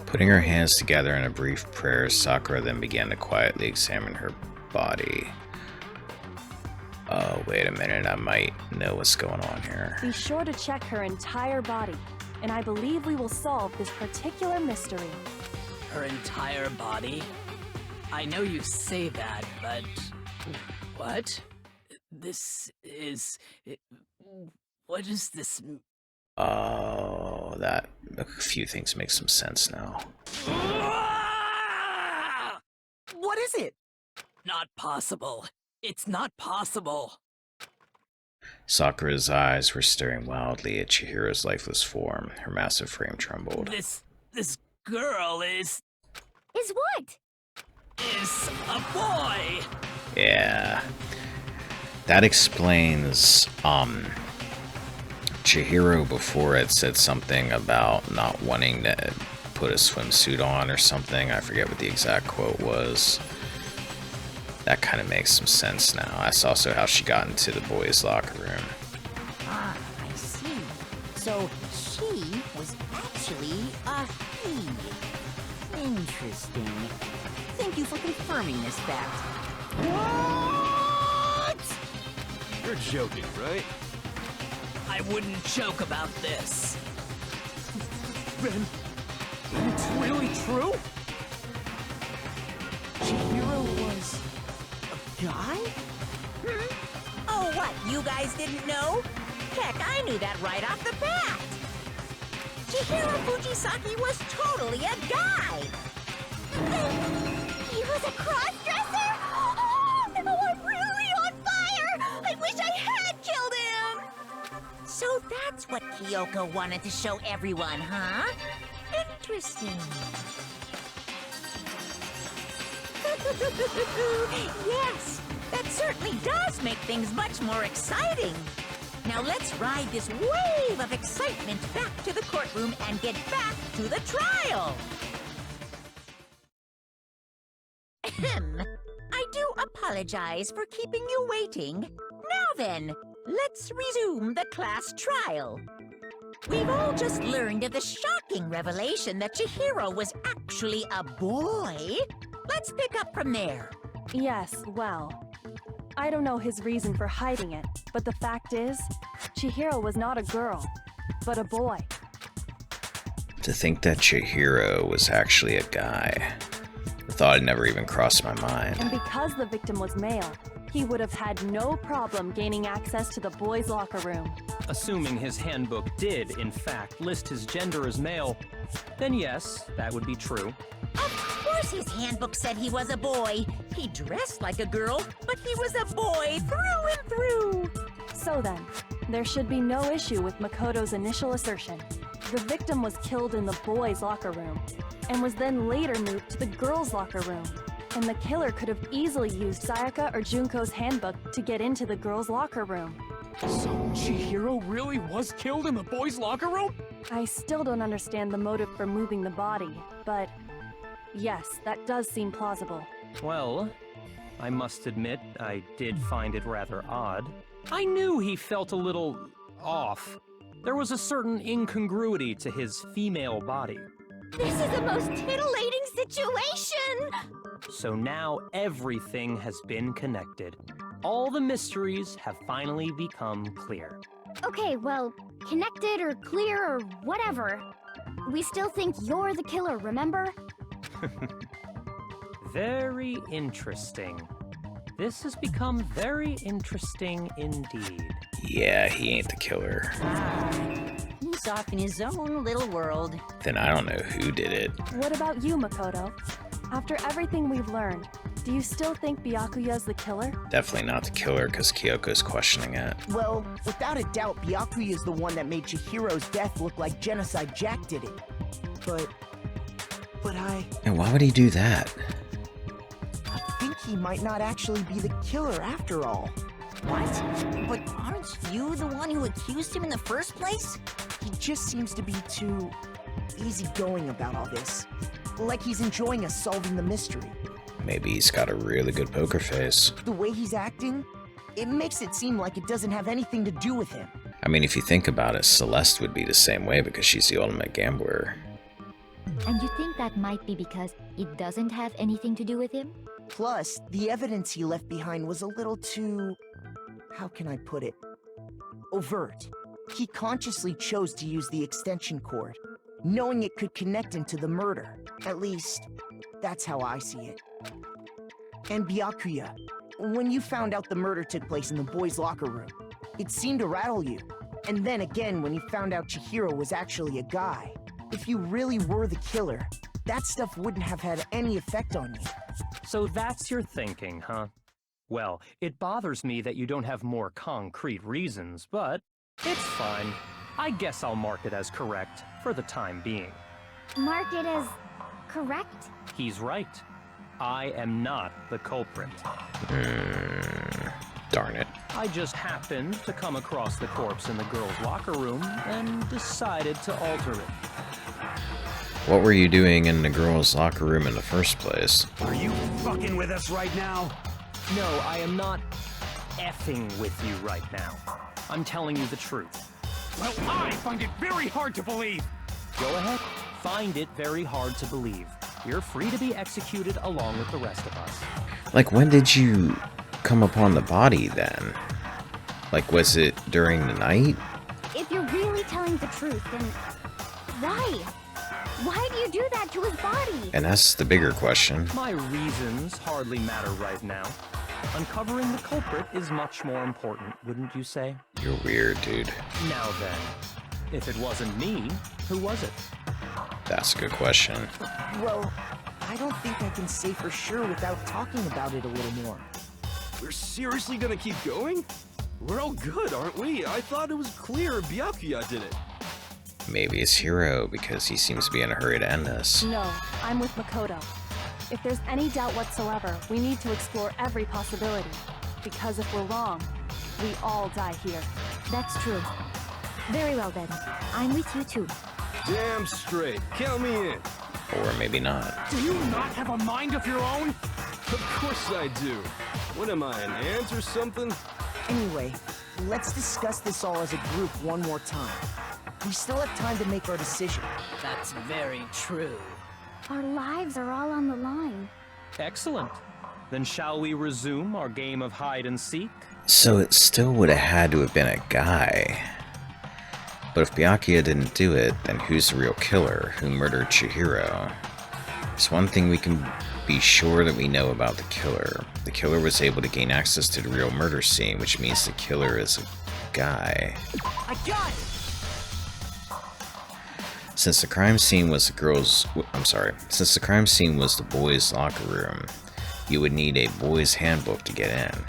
Putting her hands together in a brief prayer, Sakura then began to quietly examine her body. Oh, wait a minute, I might know what's going on here. Be sure to check her entire body, and I believe we will solve this particular mystery. Her entire body? I know you say that, but... What? This is... What is this... Oh, that... A few things make some sense now. What is it? Not possible. It's not possible. Sakura's eyes were staring wildly at Chihiro's lifeless form. Her massive frame trembled. This girl is what? Is a boy! Yeah. That explains, Chihiro before had said something about not wanting to put a swimsuit on or something. I forget what the exact quote was. That kind of makes some sense now. That's also how she got into the boys' locker room. Ah, I see. So she was actually a he. Interesting. Thank you for confirming this fact. What? You're joking, right? I wouldn't joke about this. Ben, it's really true? Chihiro was a guy? Oh, what? You guys didn't know? Heck, I knew that right off the bat. Chihiro Fujisaki was totally a guy. He was a cross-dresser? Oh, no, I'm really on fire! I wish I had killed him! So that's what Kyoko wanted to show everyone, huh? Interesting. Yes, That certainly does make things much more exciting. Now let's ride this wave of excitement back to the courtroom and get back to the trial. Ahem. I do apologize for keeping you waiting. Now then, let's resume the class trial. We've all just learned of the shocking revelation that Chihiro was actually a boy. Let's pick up from there. Yes, well, I don't know his reason for hiding it, but the fact is, Chihiro was not a girl, but a boy. To think that Chihiro was actually a guy. The thought had never even crossed my mind. And because the victim was male, he would have had no problem gaining access to the boys' locker room. Assuming his handbook did, in fact, list his gender as male, then yes, that would be true. Of course his handbook said he was a boy. He dressed like a girl, but he was a boy through and through. So then, there should be no issue with Makoto's initial assertion. The victim was killed in the boys' locker room, and was then later moved to the girls' locker room. And the killer could have easily used Sayaka or Junko's handbook to get into the girls' locker room. So Chihiro really was killed in the boys' locker room? I still don't understand the motive for moving the body, but yes, that does seem plausible. Well, I must admit, I did find it rather odd. I knew he felt a little off. There was a certain incongruity to his female body. This is the most titillating situation! So now everything has been connected. All the mysteries have finally become clear. Okay, well, connected or clear or whatever. We still think you're the killer, remember? Very interesting. This has become very interesting indeed. Yeah, he ain't the killer. He's off in his own little world. Then I don't know who did it. What about you, Makoto? After everything we've learned, do you still think Byakuya's the killer? Definitely not the killer, because Kyoko's questioning it. Well, without a doubt, Byakuya is the one that made Chihiro's death look like Genocide Jack did it. But And why would he do that? I think he might not actually be the killer after all. What? But aren't you the one who accused him in the first place? He just seems to be too easygoing about all this. Like he's enjoying us solving the mystery. Maybe he's got a really good poker face. The way he's acting, it makes it seem like it doesn't have anything to do with him. I mean, if you think about it, Celeste would be the same way because she's the ultimate gambler. And you think that might be because it doesn't have anything to do with him? Plus, the evidence he left behind was a little too... how can I put it? Overt. He consciously chose to use the extension cord, knowing it could connect him to the murder. At least, that's how I see it. And Byakuya, when you found out the murder took place in the boys' locker room, it seemed to rattle you. And then again when you found out Chihiro was actually a guy. If you really were the killer, that stuff wouldn't have had any effect on you. So that's your thinking, huh? Well, it bothers me that you don't have more concrete reasons, but it's fine. I guess I'll mark it as correct for the time being. Mark it as correct? He's right. I am not the culprit. Darn it. I just happened to come across the corpse in the girls' locker room and decided to alter it. What were you doing in the girls' locker room in the first place? Are you fucking with us right now? No, I am not effing with you right now. I'm telling you the truth. Well, I find it very hard to believe. Go ahead. Find it very hard to believe. You're free to be executed along with the rest of us. Like, when did you come upon the body then? Like, was it during the night? If you're really telling the truth, then why? Why do you do that to his body? And that's the bigger question. My reasons hardly matter right now. Uncovering the culprit is much more important, wouldn't you say? You're weird, dude. Now then, if it wasn't me, who was it? That's a good question. Well, I don't think I can say for sure without talking about it a little more. We're seriously gonna keep going? We're all good, aren't we? I thought it was clear Byakuya did it. Maybe it's Hiro, because he seems to be in a hurry to end this. No, I'm with Makoto. If there's any doubt whatsoever, we need to explore every possibility. Because if we're wrong, we all die here. That's true. Very well then. I'm with you too. Damn straight. Count me in. Or maybe not. Do you not have a mind of your own? Of course I do. What am I, an ant or something? Anyway, let's discuss this all as a group one more time. We still have time to make our decision. That's very true. Our lives are all on the line. Excellent. Then shall we resume our game of hide and seek? So it still would have had to have been a guy. But if Byakuya didn't do it, then who's the real killer? Who murdered Chihiro? It's one thing we can be sure that we know about the killer. The killer was able to gain access to the real murder scene, which means the killer is a guy. I got it! Since the crime scene was the girls' since the crime scene was the boys' locker room, you would need a boys' handbook to get in.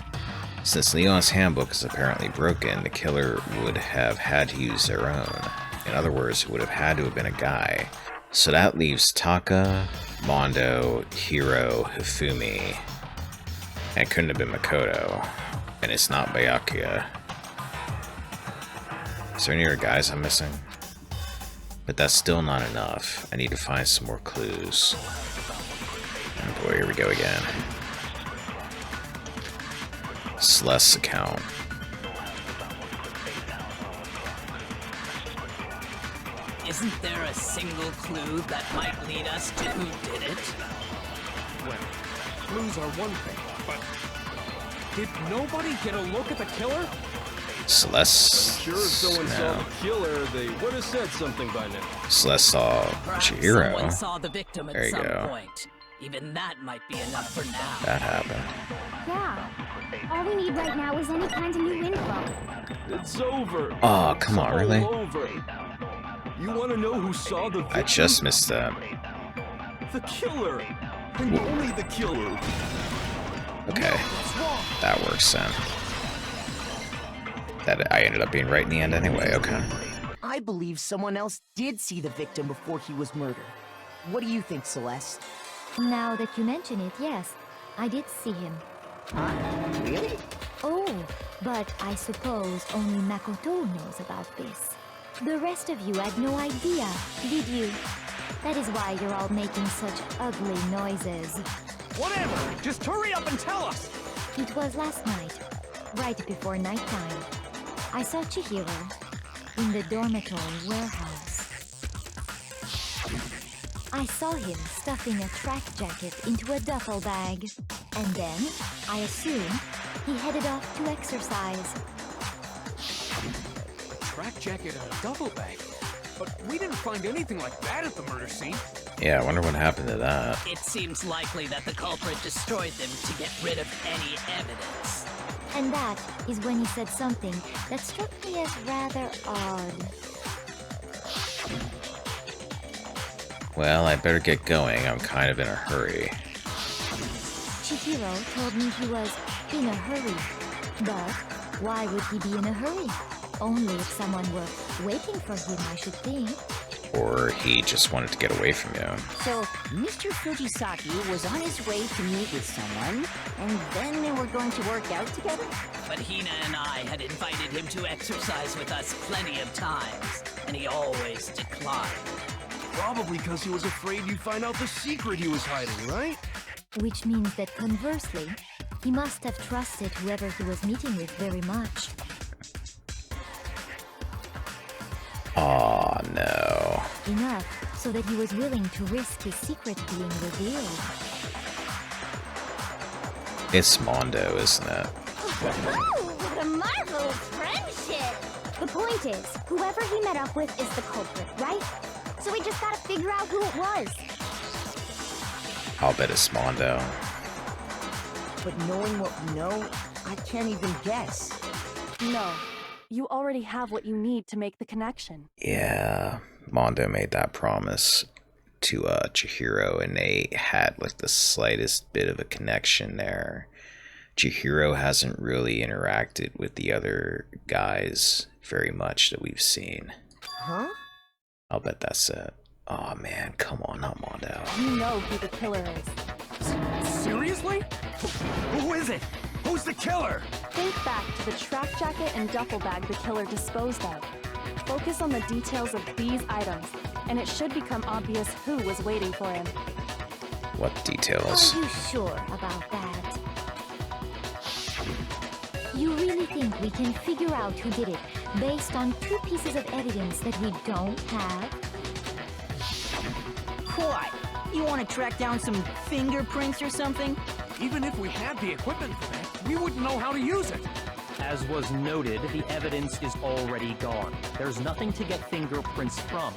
Since Leon's handbook is apparently broken, the killer would have had to use their own. In other words, it would have had to have been a guy. So that leaves Taka, Mondo, Hiro, Hifumi, and it couldn't have been Makoto. And it's not Byakuya. Is there any other guys I'm missing? But that's still not enough. I need to find some more clues. Oh boy, here we go again. Celeste's account. Isn't there a single clue that might lead us to who did it? Well, clues are one thing, but did nobody get a look at the killer? Celeste. Sure, if someone saw the killer, they would have said something by now. Celeste saw Perhaps Chihiro. someone saw the victim at There you some go. point. Even that might be enough for now. That happened. Yeah. All we need right now is any kind of new info. It's over. Oh, come on, It's really? all over. You want to know who saw the victim? I just missed that. The killer. And only the killer. Okay. That works then. That I ended up being right in the end anyway, okay. I believe someone else did see the victim before he was murdered. What do you think, Celeste? Now that you mention it, yes, I did see him. Huh? Really? Oh, but I suppose only Makoto knows about this. The rest of you had no idea, did you? That is why you're all making such ugly noises. Whatever! Just hurry up and tell us! It was last night, right before nighttime. I saw Chihiro in the dormitory warehouse. I saw him stuffing a track jacket into a duffel bag. And then, I assume, he headed off to exercise. Track jacket and a duffel bag? But we didn't find anything like that at the murder scene. Yeah, I wonder what happened to that. It seems likely that the culprit destroyed them to get rid of any evidence. And that is when he said something that struck me as rather odd. Well, I better get going. I'm kind of in a hurry. Chihiro told me he was in a hurry. But why would he be in a hurry? Only if someone were waiting for him, I should think. Or he just wanted to get away from you. So, Mr. Fujisaki was on his way to meet with someone, and then they were going to work out together? But Hina and I had invited him to exercise with us plenty of times, and he always declined. Probably because he was afraid you'd find out the secret he was hiding, right? Which means that conversely, he must have trusted whoever he was meeting with very much. Aw, no. Enough so that he was willing to risk his secret being revealed. It's Mondo, isn't it? What a marvelous friendship! The point is, whoever he met up with is the culprit, right? So we just gotta figure out who it was. I'll bet it's Mondo. But knowing what we know, I can't even guess. No. You already have what you need to make the connection. Yeah, Mondo made that promise to Chihiro, and they had like the slightest bit of a connection there. Chihiro hasn't really interacted with the other guys very much that we've seen. Huh? I'll bet that's it. Oh man, come on, not Mondo. You know who the killer is. Seriously? Who is it? Who's the killer? Think back to the track jacket and duffel bag the killer disposed of. Focus on the details of these items, and it should become obvious who was waiting for him. What details? Are you sure about that? You really think we can figure out who did it based on 2 pieces of evidence that we don't have? What? You want to track down some fingerprints or something? Even if we had the equipment for that, we wouldn't know how to use it. As was noted, the evidence is already gone. There's nothing to get fingerprints from.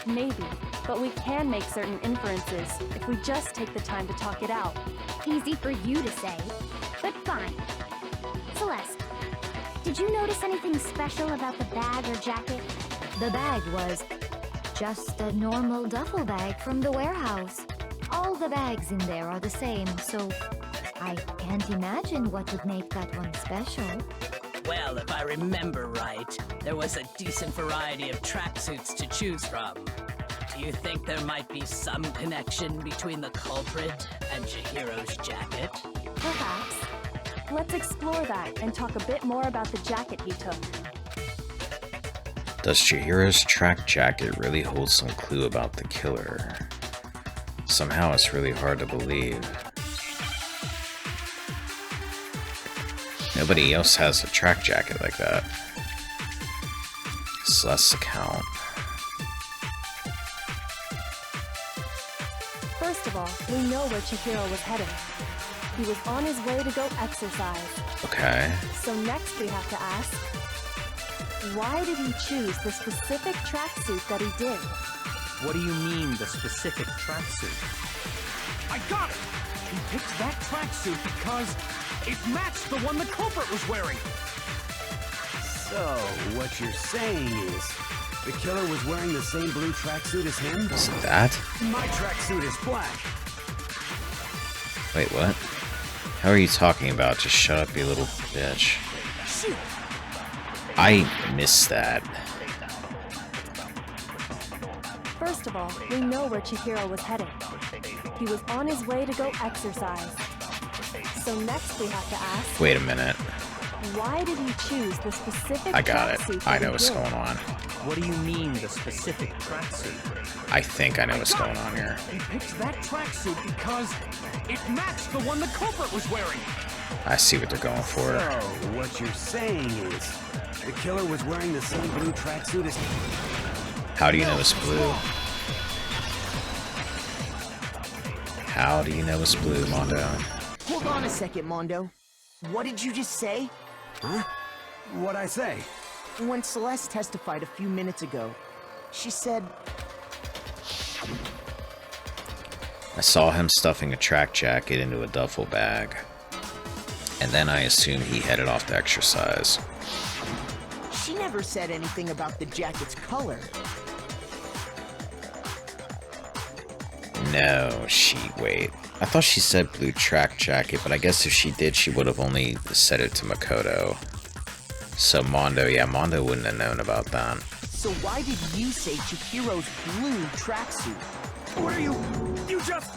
Maybe, but we can make certain inferences if we just take the time to talk it out. Easy for you to say, but fine. Celeste, did you notice anything special about the bag or jacket? The bag was just a normal duffel bag from the warehouse. All the bags in there are the same, so I can't imagine what would make that one special. Well, if I remember right, there was a decent variety of tracksuits to choose from. Do you think there might be some connection between the culprit and Chihiro's jacket? Perhaps. Let's explore that and talk a bit more about the jacket he took. Does Chihiro's track jacket really hold some clue about the killer? Somehow it's really hard to believe. Nobody else has a track jacket like that. Celeste's account. First of all, we know where Chihiro was heading. He was on his way to go exercise. Okay. So next we have to ask, why did he choose the specific tracksuit that he did? What do you mean, the specific tracksuit? I got it! He picked that tracksuit because it matched the one the culprit was wearing. So, what you're saying is, the killer was wearing the same blue tracksuit as him? Is it that? My tracksuit is black. Wait, what? How are you talking about? Just shut up, you little bitch. Shoot! I missed that. First of all, we know where Chihiro was heading. He was on his way to go exercise. So next we have to ask, Wait a minute. why did he choose the specific I got tracksuit it. I that he know what's did? going on. What do you mean, the specific tracksuit? I think I know what's going on here. He picked that tracksuit because it matched the one the culprit was wearing. I see what they're going for. So, what you're saying is, the killer was wearing the same blue tracksuit as... How do you know it's blue? How do you know it's blue, Mondo? Hold on a second, Mondo. What did you just say? Huh? What'd I say? When Celeste testified a few minutes ago, she said... I saw him stuffing a track jacket into a duffel bag. And then I assumed he headed off to exercise. She never said anything about the jacket's color. No, wait. I thought she said blue track jacket, but I guess if she did, she would have only said it to Makoto. So Mondo, yeah, Mondo wouldn't have known about that. So why did you say Chihiro's blue tracksuit? Where you just...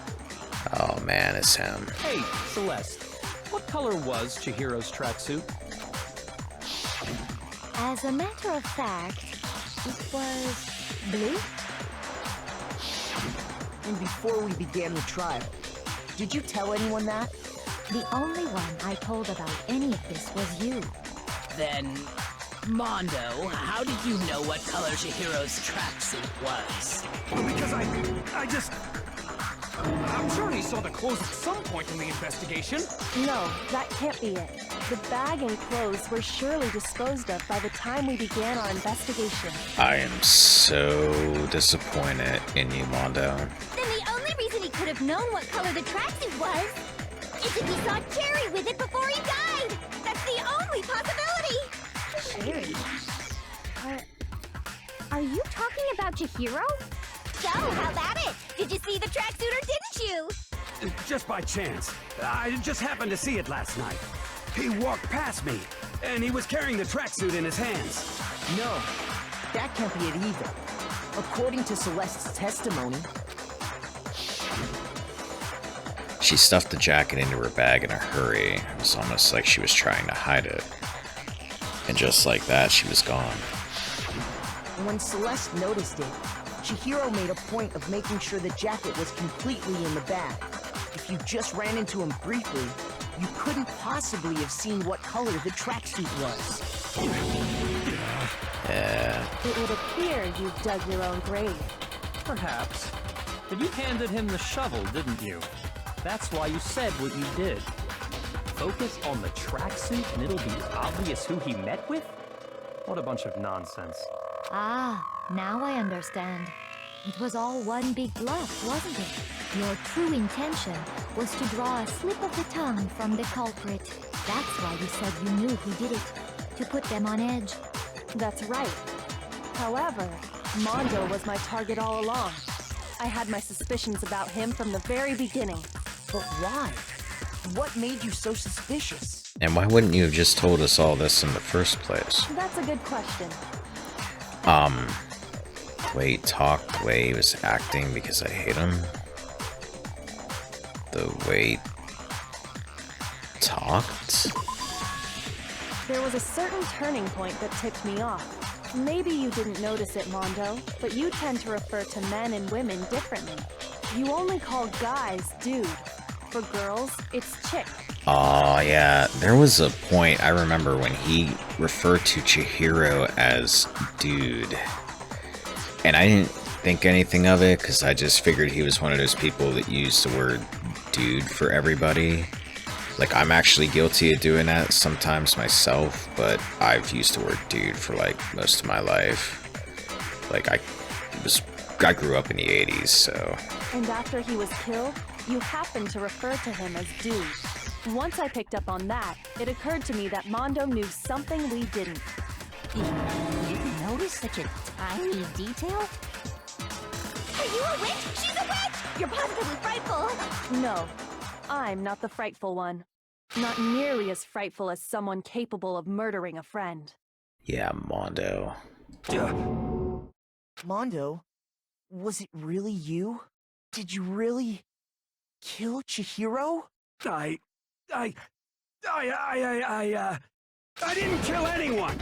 Oh man, it's him. Hey, Celeste. What color was Chihiro's tracksuit? As a matter of fact, it was blue. And before we began the trial, did you tell anyone that? The only one I told about any of this was you. Then, Mondo, how did you know what color Chihiro's tracksuit was? Because I just... I'm sure he saw the clothes at some point in the investigation. No, that can't be it. The bag and clothes were surely disposed of by the time we began our investigation. I am so disappointed in you, Mondo. Then the only reason he could have known what color the tracksuit was is if he saw Cherry with it before he died. That's the only possibility. Cherry? Are you talking about Chihiro? So, how about it? Did you see the tracksuit or didn't you? Just by chance. I just happened to see it last night. He walked past me, and he was carrying the tracksuit in his hands. No, that can't be it either. According to Celeste's testimony... She stuffed the jacket into her bag in a hurry. It was almost like she was trying to hide it. And just like that, she was gone. When Celeste noticed it, Chihiro made a point of making sure the jacket was completely in the bag. If you just ran into him briefly, you couldn't possibly have seen what color the tracksuit was. Yeah. It would appear you've dug your own grave. Perhaps. But you handed him the shovel, didn't you? That's why you said what you did. Focus on the tracksuit and it'll be obvious who he met with? What a bunch of nonsense. Ah, now I understand. It was all one big bluff, wasn't it? Your true intention was to draw a slip of the tongue from the culprit. That's why you said you knew who did it, to put them on edge. That's right. However, Mondo was my target all along. I had my suspicions about him from the very beginning. But why? What made you so suspicious? And why wouldn't you have just told us all this in the first place? That's a good question. The way he talked, the way he was acting because I hate him. The way he talked. There was a certain turning point that ticked me off. Maybe you didn't notice it, Mondo, but you tend to refer to men and women differently. You only call guys dude. For girls, it's chick. Oh, yeah. There was a point I remember when he referred to Chihiro as dude. And I didn't think anything of it because I just figured he was one of those people that used the word dude for everybody. Like, I'm actually guilty of doing that sometimes myself, but I've used the word dude for, like, most of my life. Like, I grew up in the 80s, so... And after he was killed, you happened to refer to him as dude. Once I picked up on that, it occurred to me that Mondo knew something we didn't. You notice such a tiny detail? Are you a witch? She's a witch! You're positively frightful! No, I'm not the frightful one. Not nearly as frightful as someone capable of murdering a friend. Yeah, Mondo. Mondo, was it really you? Did you really kill Chihiro? I didn't kill anyone!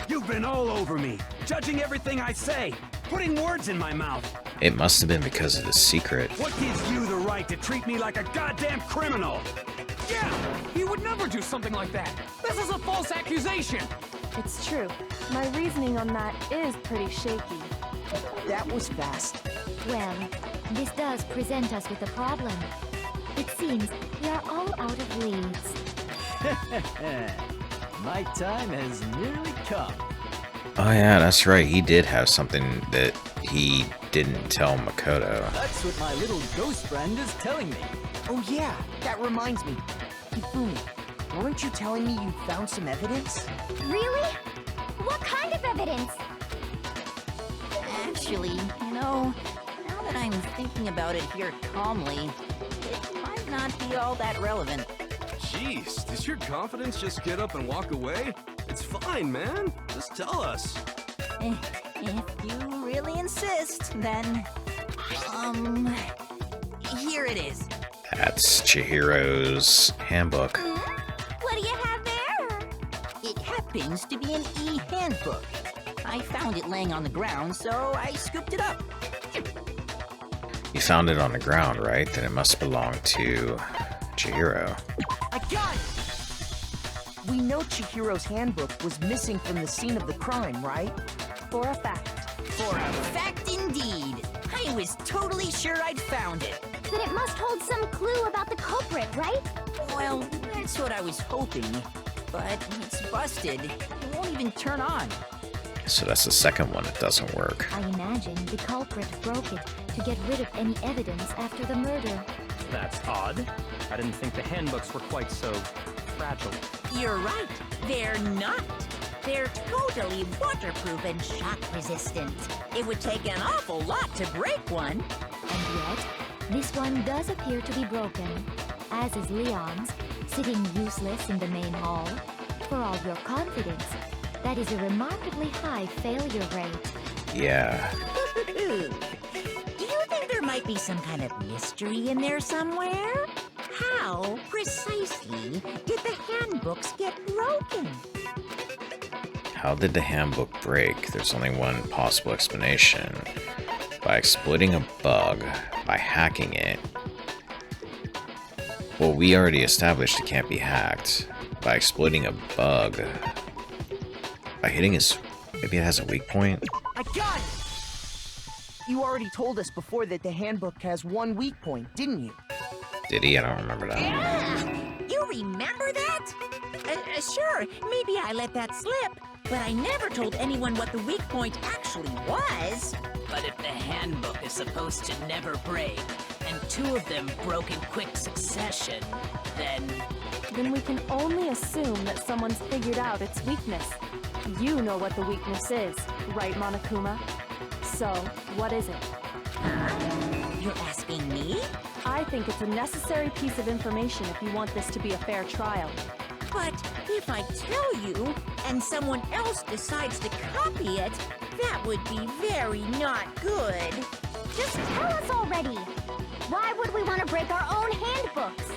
You've been all over me, judging everything I say, putting words in my mouth. It must have been because of the secret. What gives you the right to treat me like a goddamn criminal? Yeah! He would never do something like that! This is a false accusation! It's true. My reasoning on that is pretty shaky. That was fast. Well, this does present us with a problem. It seems we are all out of leads. My time has nearly come. Oh yeah, that's right. He did have something that he didn't tell Makoto. That's what my little ghost friend is telling me. Oh yeah, that reminds me. Hifumi, weren't you telling me you found some evidence? Really? What kind of evidence? Actually, you know, now that I'm thinking about it here calmly, it might not be all that relevant. Jeez, does your confidence just get up and walk away? It's fine, man. Just tell us. If you really insist, then... here it is. That's Chihiro's handbook. What do you have there? It happens to be an e-handbook. I found it laying on the ground, so I scooped it up. You found it on the ground, right? Then it must belong to Chihiro. I got it! We know Chihiro's handbook was missing from the scene of the crime, right? For a fact. For a fact indeed. I was totally sure I'd found it. Then it must hold some clue about the culprit, right? Well, that's what I was hoping. But it's busted. It won't even turn on. So that's the second one that doesn't work. I imagine the culprit broke it to get rid of any evidence after the murder. That's odd. I didn't think the handbooks were quite so fragile. You're right. They're not. They're totally waterproof and shock resistant. It would take an awful lot to break one. And yet, this one does appear to be broken, as is Leon's, sitting useless in the main hall. For all your confidence, that is a remarkably high failure rate. Yeah. Do you think there might be some kind of mystery in there somewhere? precisely did the handbooks get broken? How did the handbook break? There's only one possible explanation. By exploiting a bug, by hacking it. Well, we already established it can't be hacked. By exploiting a bug. By hitting his... Maybe it has a weak point? I got it! You already told us before that the handbook has one weak point, didn't you? Did he? I don't remember that. Yeah! You remember that? Sure, maybe I let that slip, but I never told anyone what the weak point actually was. But if the handbook is supposed to never break, and two of them broke in quick succession, then we can only assume that someone's figured out its weakness. You know what the weakness is, right, Monokuma? So, what is it? You're asking me? I think it's a necessary piece of information if you want this to be a fair trial. But if I tell you, and someone else decides to copy it, that would be very not good. Just tell us already! Why would we want to break our own handbooks?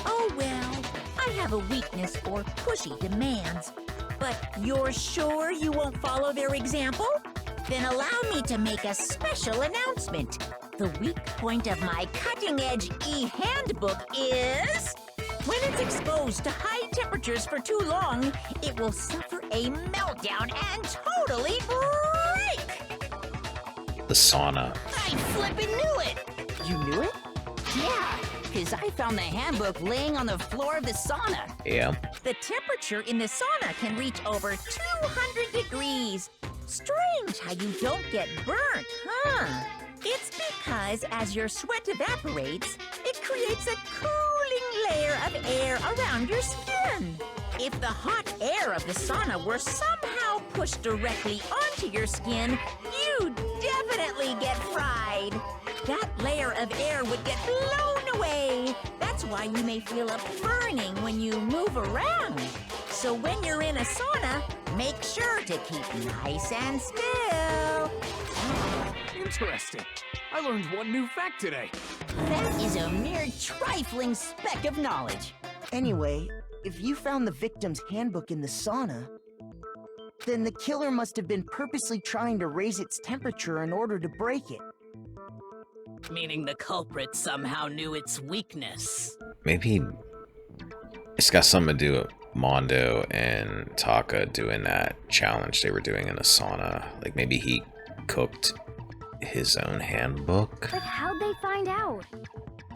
Oh well, I have a weakness for pushy demands. But you're sure you won't follow their example? Then allow me to make a special announcement. The weak point of my cutting-edge e-handbook is... when it's exposed to high temperatures for too long, it will suffer a meltdown and totally break! The sauna. I flippin' knew it! You knew it? Yeah, because I found the handbook laying on the floor of the sauna. Yeah. The temperature in the sauna can reach over 200 degrees. Strange how you don't get burnt, huh? It's because as your sweat evaporates, it creates a cooling layer of air around your skin. If the hot air of the sauna were somehow pushed directly onto your skin, you'd definitely get fried. That layer of air would get blown away. That's why you may feel a burning when you move around. So when you're in a sauna, make sure to keep nice and still. Interesting. I learned one new fact today. That is a mere trifling speck of knowledge. Anyway, if you found the victim's handbook in the sauna, then the killer must have been purposely trying to raise its temperature in order to break it. meaning the culprit somehow knew its weakness. Maybe it's got something to do with Mondo and Taka doing that challenge they were doing in the sauna. Like maybe he cooked his own handbook. But how'd they find out?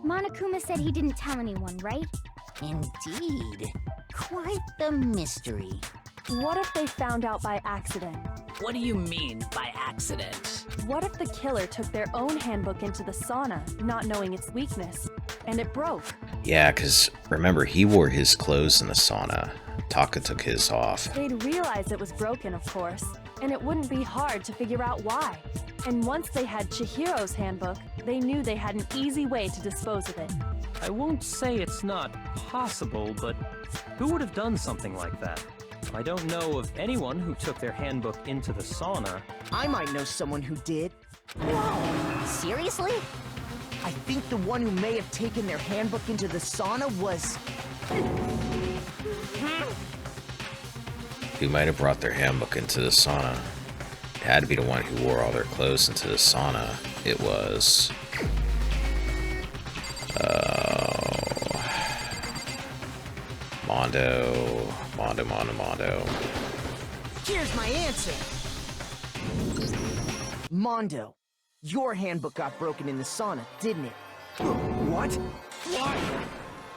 Monokuma said he didn't tell anyone, right? Indeed. Quite the mystery. What if they found out by accident? What do you mean by accident? What if the killer took their own handbook into the sauna, not knowing its weakness, and it broke? Yeah, because remember, he wore his clothes in the sauna. Taka took his off. They'd realize it was broken, of course, and it wouldn't be hard to figure out why. And once they had Chihiro's handbook, they knew they had an easy way to dispose of it. I won't say it's not possible, but who would have done something like that? I don't know of anyone who took their handbook into the sauna. I might know someone who did. Whoa! Seriously? I think the one who may have taken their handbook into the sauna was... Who might have brought their handbook into the sauna? It had to be the one who wore all their clothes into the sauna. It was... Mondo. Here's my answer! Mondo, your handbook got broken in the sauna, didn't it? What? Why?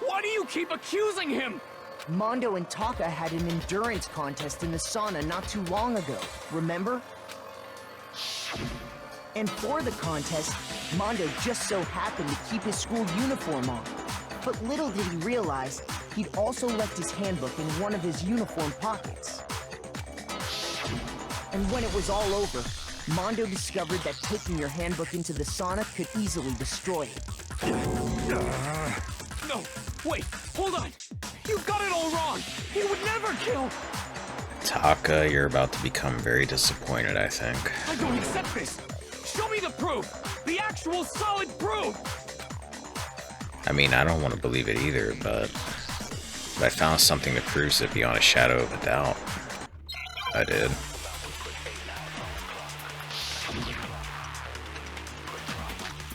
Why do you keep accusing him? Mondo and Taka had an endurance contest in the sauna not too long ago, remember? And for the contest, Mondo just so happened to keep his school uniform on. But little did he realize, he'd also left his handbook in one of his uniform pockets. And when it was all over, Mondo discovered that taking your handbook into the sauna could easily destroy it. No, wait, hold on! You got it all wrong! He would never kill! Taka, you're about to become very disappointed, I think. I don't accept this! Show me the proof! The actual solid proof! I mean, I don't want to believe it either, but if I found something that proves it beyond a shadow of a doubt, I did.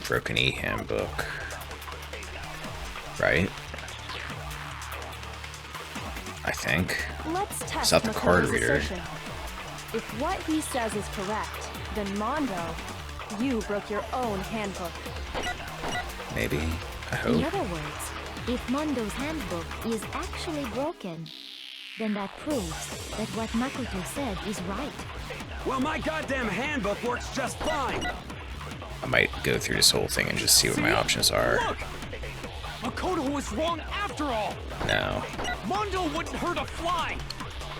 Broken E handbook. Right? I think. Let's test It's not the card Makoto's reader. assertion. If what he says is correct, then Mondo, you broke your own handbook. Maybe. I In hope. other words, if Mondo's handbook is actually broken, then that proves that what Makoto said is right. Well, my goddamn handbook works just fine. I might go through this whole thing and just see what my options are. Look! Makoto was wrong after all! No. Mondo wouldn't hurt a fly!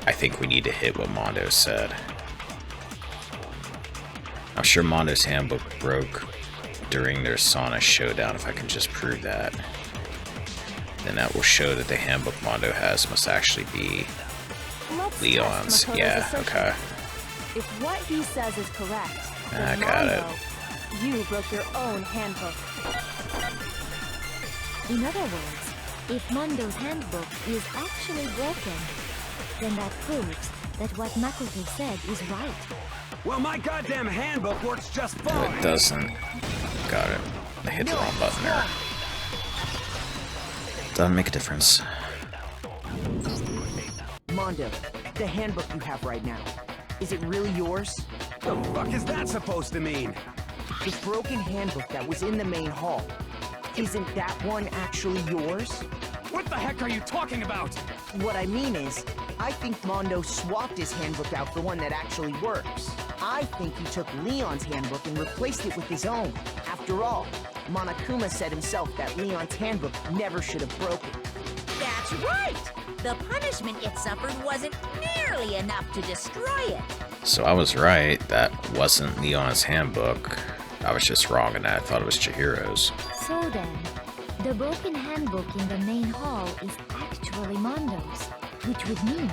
I think we need to hit what Mondo said. I'm sure Mondo's handbook broke during their sauna showdown if I can just prove that. Then that will show that the handbook Mondo has must actually be Let's Leon's. test Makoto's Yeah, assertion. okay. If what he says is correct, I then got Mondo, it. you broke your own handbook. In other words, if Mondo's handbook is actually broken, then that proves that what Makoto said is right. Well, my goddamn handbook works just No, fine. it doesn't. Got it. I hit the wrong button there. Doesn't make a difference. Mondo, the handbook you have right now, is it really yours? The fuck is that supposed to mean? The broken handbook that was in the main hall, isn't that one actually yours? What the heck are you talking about? What I mean is, I think Mondo swapped his handbook out for one that actually works. I think he took Leon's handbook and replaced it with his own. After all, Monokuma said himself that Leon's handbook never should have broken. That's right! The punishment it suffered wasn't nearly enough to destroy it. So I was right. That wasn't Leon's handbook. I was just wrong in that. I thought it was Chihiro's. So then, the broken handbook in the main hall is actually Mondo's, which would mean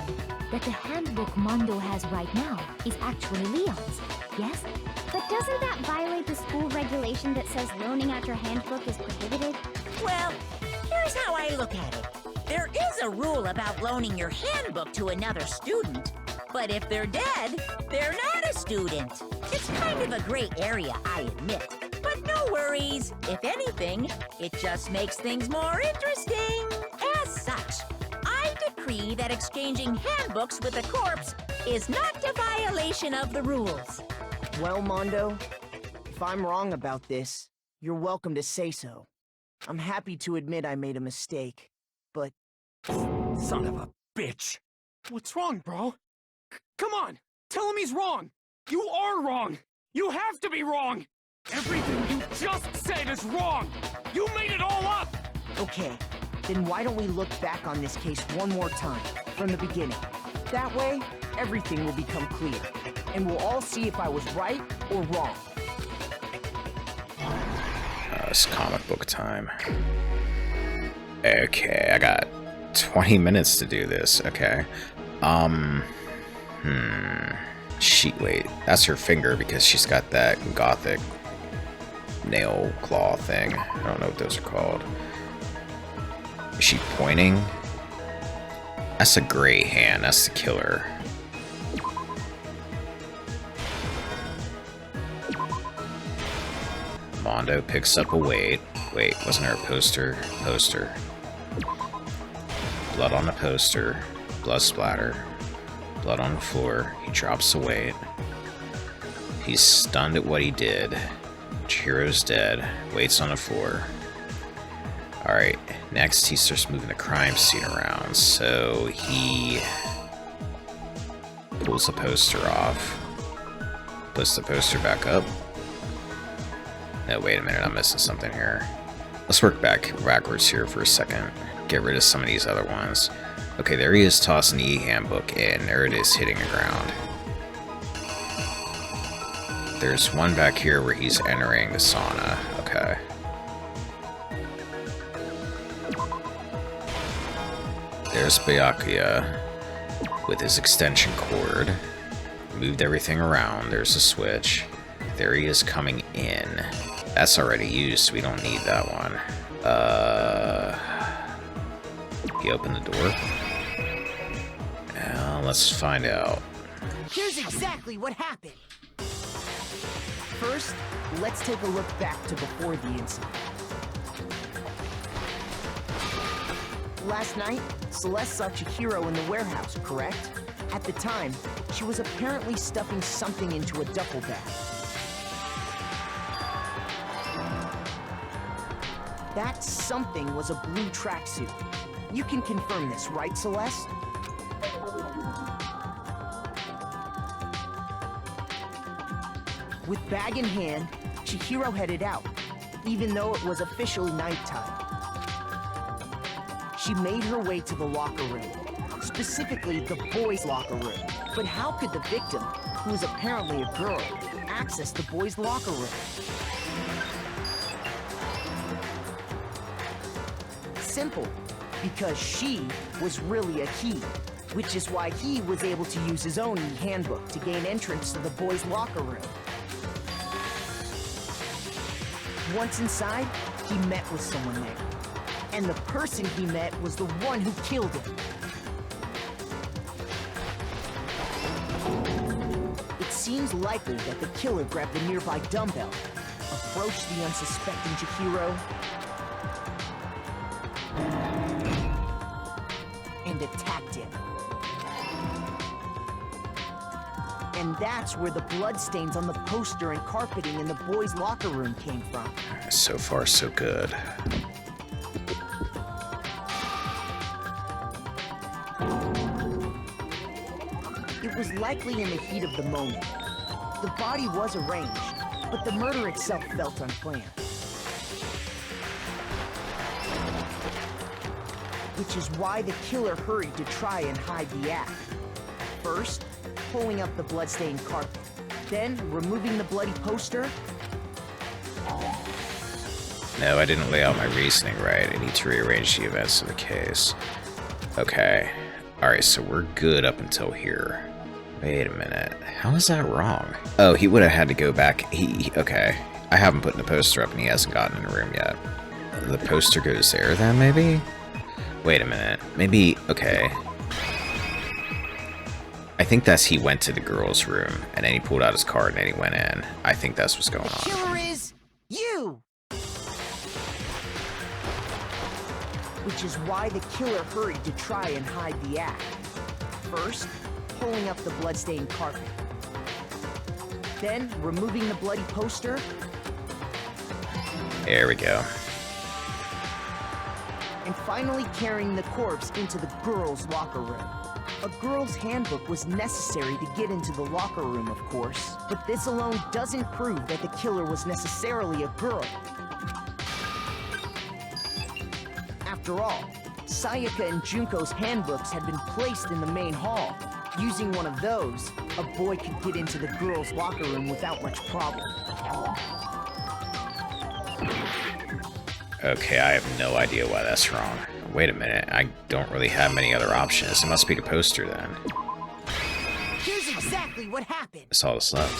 that the handbook Mondo has right now is actually Leon's, yes? But doesn't that violate the school regulation that says loaning out your handbook is prohibited? Well, here's how I look at it. There is a rule about loaning your handbook to another student, but if they're dead, they're not a student. It's kind of a gray area, I admit. But no worries. If anything, it just makes things more interesting. As such, I decree that exchanging handbooks with a corpse is not a violation of the rules. Well, Mondo, if I'm wrong about this, you're welcome to say so. I'm happy to admit I made a mistake, but... Son of a bitch! What's wrong, bro? Come on! Tell him he's wrong! You are wrong! You have to be wrong! Everything you just said is wrong! You made it all up! Okay, then why don't we look back on this case one more time, from the beginning? That way, everything will become clear, and we'll all see if I was right or wrong. It's comic book time. Okay, I got 20 minutes to do this. Okay. Wait, that's her finger because she's got that gothic nail claw thing. I don't know what those are called. Is she pointing? That's a gray hand. That's the killer. Mondo picks up a weight. Wait, wasn't there a poster? Poster. Blood on the poster. Blood splatter. Blood on the floor. He drops the weight. He's stunned at what he did. Chihiro's dead. Weight's on the floor. Alright, next he starts moving the crime scene around. So he pulls the poster off. Puts the poster back up. No, wait a minute, I'm missing something here. Let's work backwards here for a second. Get rid of some of these other ones. Okay, there he is tossing the e-handbook in. There it is hitting the ground. There's one back here where he's entering the sauna. Okay. There's Byakuya with his extension cord. Moved everything around. There's a switch. There he is coming in. That's already used, so we don't need that one. He opened the door? Let's find out. Here's exactly what happened. First, let's take a look back to before the incident. Last night, Celeste saw Chihiro in the warehouse, correct? At the time, she was apparently stuffing something into a duffel bag. That something was a blue tracksuit. You can confirm this, right, Celeste? With bag in hand, Chihiro headed out, even though it was officially nighttime. She made her way to the locker room, specifically the boys' locker room. But how could the victim, who is apparently a girl, access the boys' locker room? Simple, because she was really a he, which is why he was able to use his own e-handbook to gain entrance to the boys' locker room. Once inside, he met with someone there. And the person he met was the one who killed him. It seems likely that the killer grabbed the nearby dumbbell, approached the unsuspecting Chihiro, and attacked him. And that's where the bloodstains on the poster and carpeting in the boys' locker room came from. So far, so good. It was likely in the heat of the moment. The body was arranged, but the murder itself felt unplanned. Which is why the killer hurried to try and hide the act. First, pulling up the bloodstained carpet, then removing the bloody poster. No, I didn't lay out my reasoning right. I need to rearrange the events of the case. Okay. Alright, so we're good up until here. Wait a minute. How is that wrong? Oh, he would have had to go back. Okay. I haven't put the poster up and he hasn't gotten in the room yet. The poster goes there then, maybe? Wait a minute. Maybe, okay. I think that's he went to the girl's room and then he pulled out his card and then he went in. I think that's what's going on. The killer is you! Which is why the killer hurried to try and hide the act. First, pulling up the bloodstained carpet. Then, removing the bloody poster. There we go. And finally carrying the corpse into the girls' locker room. A girl's handbook was necessary to get into the locker room, of course, but this alone doesn't prove that the killer was necessarily a girl. After all, Sayaka and Junko's handbooks had been placed in the main hall. Using one of those, a boy could get into the girls' locker room without much problem. Okay, I have no idea why that's wrong. Wait a minute, I don't really have many other options. It must be the poster then. Here's exactly what happened. That's all that's left.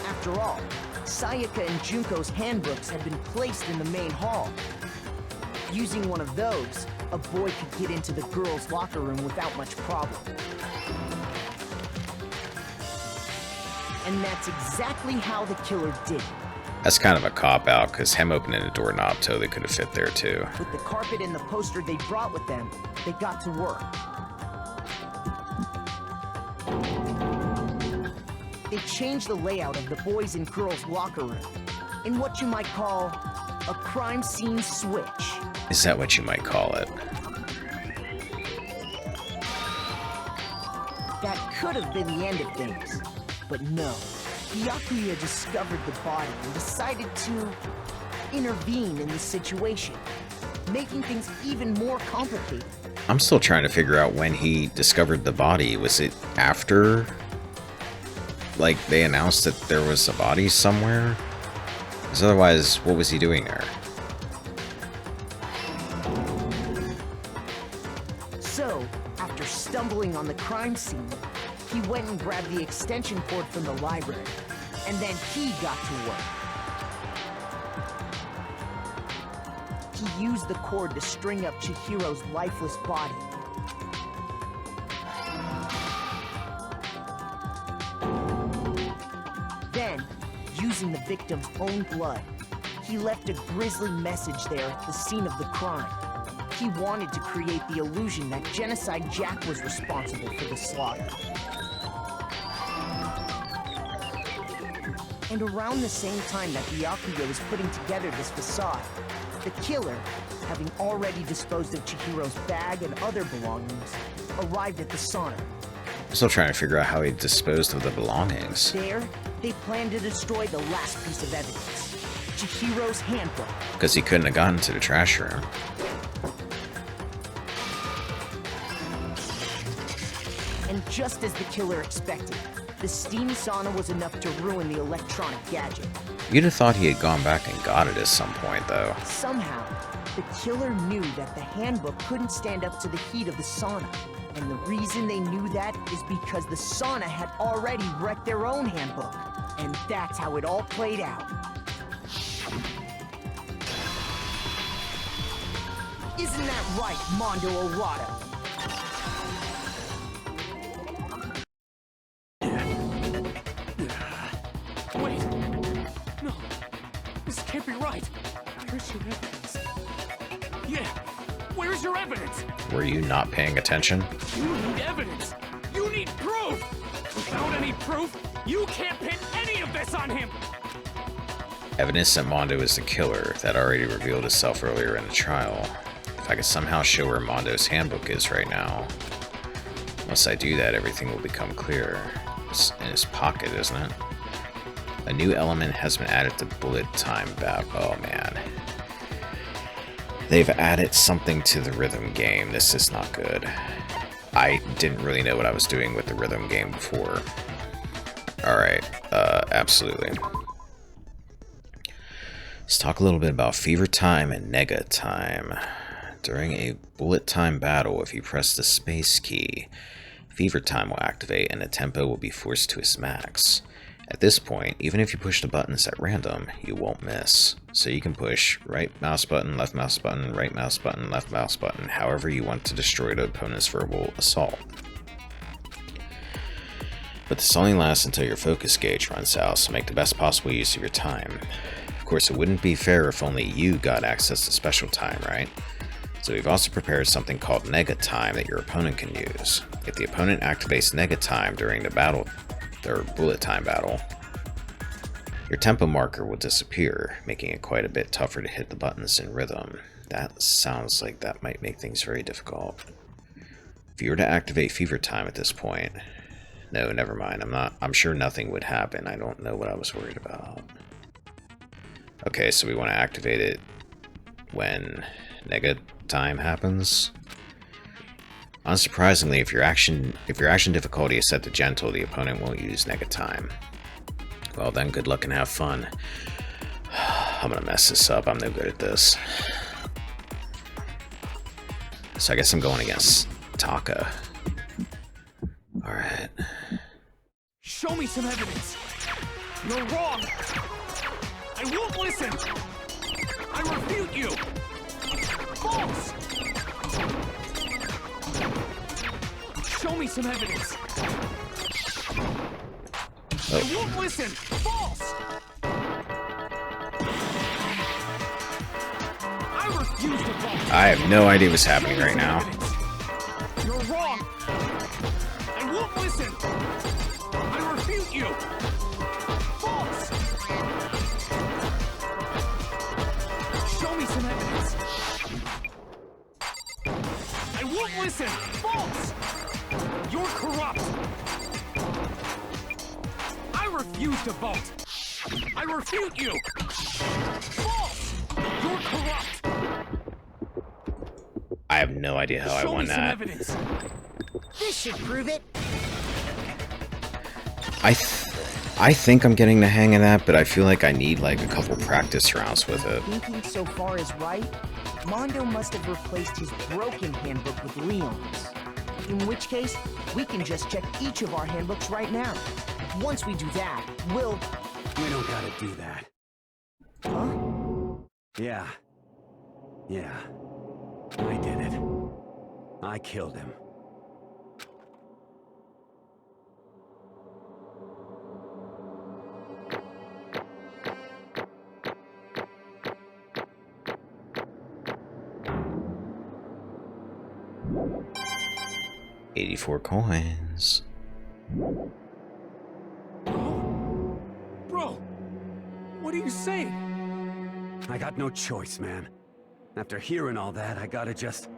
After all, Sayaka and Junko's handbooks had been placed in the main hall. Using one of those, a boy could get into the girls' locker room without much problem. And that's exactly how the killer did it. That's kind of a cop-out, because him opening the doorknob totally could have fit there too. With the carpet and the poster they brought with them, they got to work. They changed the layout of the boys' and girls' locker room in what you might call a crime scene switch. Is that what you might call it? That could have been the end of things, but no. Byakuya discovered the body and decided to intervene in the situation, making things even more complicated. I'm still trying to figure out when he discovered the body. Was it after, like, they announced that there was a body somewhere? Because otherwise, what was he doing there? So, after stumbling on the crime scene, he went and grabbed the extension cord from the library, and then he got to work. he used the cord to string up Chihiro's lifeless body. Then, using the victim's own blood, he left a grisly message there at the scene of the crime. He wanted to create the illusion that Genocide Jack was responsible for the slaughter. And around the same time that Byakuya was putting together this facade, the killer, having already disposed of Chihiro's bag and other belongings, arrived at the sauna. I'm still trying to figure out how he disposed of the belongings. There, they planned to destroy the last piece of evidence, Chihiro's handbook. Because he couldn't have gotten to the trash room. And just as the killer expected, the steam sauna was enough to ruin the electronic gadget. You'd have thought he had gone back and got it at some point, though. Somehow, the killer knew that the handbook couldn't stand up to the heat of the sauna. And the reason they knew that is because the sauna had already wrecked their own handbook. And that's how it all played out. Isn't that right, Mondo Orada? Wait! No! This can't be right! Where's your evidence? Yeah! Where's your evidence? Were you not paying attention? You need evidence! You need proof! Without any proof, you can't pin any of this on him! Evidence that Mondo is the killer that already revealed itself earlier in the trial. If I could somehow show where Mondo's handbook is right now. Once I do that, everything will become clear. It's in his pocket, isn't it? A new element has been added to bullet time battle. Oh man. They've added something to the rhythm game. This is not good. I didn't really know what I was doing with the rhythm game before. Alright, absolutely. Let's talk a little bit about fever time and nega time. During a bullet time battle, if you press the space key, fever time will activate and the tempo will be forced to its max. At this point, even if you push the buttons at random, you won't miss. So you can push right mouse button, left mouse button, right mouse button, left mouse button, however you want to destroy the opponent's verbal assault. But this only lasts until your focus gauge runs out, so make the best possible use of your time. Of course, it wouldn't be fair if only you got access to special time, right? So we've also prepared something called nega time that your opponent can use. If the opponent activates nega time during the battle, or bullet time battle, your tempo marker will disappear, making it quite a bit tougher to hit the buttons in rhythm. That sounds like that might make things very difficult. If you were to activate fever time at this point, no, never mind. I'm sure nothing would happen. I don't know what I was worried about. Okay, so we want to activate it when nega time happens. Unsurprisingly, if your action difficulty is set to gentle, the opponent won't use nega time. Well then, good luck and have fun. I'm gonna mess this up. I'm no good at this. So I guess I'm going against Taka. Alright. Show me some evidence! You're wrong! I won't listen! I refute you! False! Show me some evidence! I won't listen! False! I refuse to vote! I have no idea what's happening right now. You're wrong! I won't listen! I refute you! False! Show me some evidence! I won't listen! False! You're corrupt! I refuse to vote! I refute you! False! You're corrupt! I have no idea how I won that. Evidence. This should prove it. I think I'm getting the hang of that, but I feel like I need like a couple practice rounds with it. Thinking so far is right, Mondo must have replaced his broken handbook with Leon's. In which case, we can just check each of our handbooks right now. Once we do that, we'll... We don't gotta do that. Huh? Yeah. Yeah, I did it. I killed him. $84 coins. Bro, what are you saying? I got no choice, man. After hearing all that, I gotta just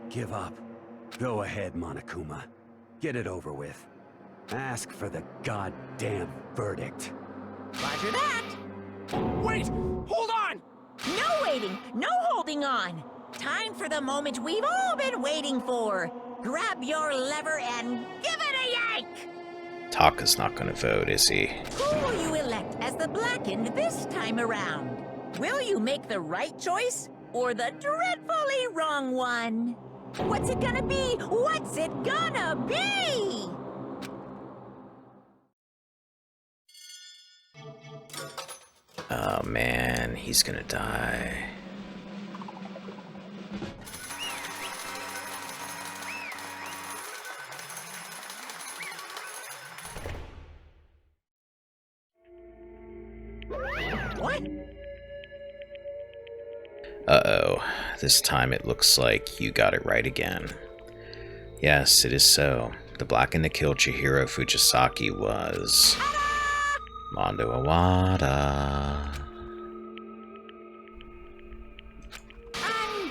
give up. Go ahead, Monokuma. Get it over with. Ask for the goddamn verdict. Roger that. Wait! Hold on! No waiting, no holding on. Time for the moment we've all been waiting for. Grab your lever and give it a yank! Taka's not gonna vote, is he? Who will you elect as the Blackened this time around? Will you make the right choice or the dreadfully wrong one? What's it gonna be? What's it gonna be? Oh man, he's gonna die. What? Uh-oh. This time it looks like you got it right again. Yes, it is so. The Blackened that killed Chihiro Fujisaki was... Mondo Awada.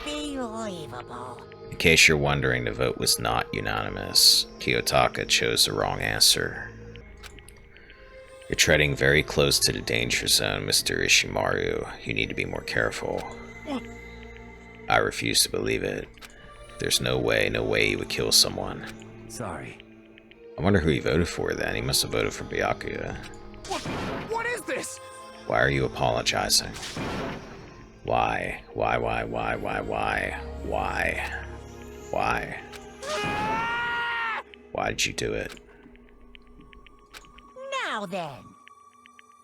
Unbelievable. In case you're wondering, the vote was not unanimous. Kiyotaka chose the wrong answer. You're treading very close to the danger zone, Mr. Ishimaru. You need to be more careful. I refuse to believe it. There's no way you would kill someone. Sorry. I wonder who he voted for then. He must have voted for Byakuya. What is this? Why are you apologizing? Why? Why? Why did you do it? Now then.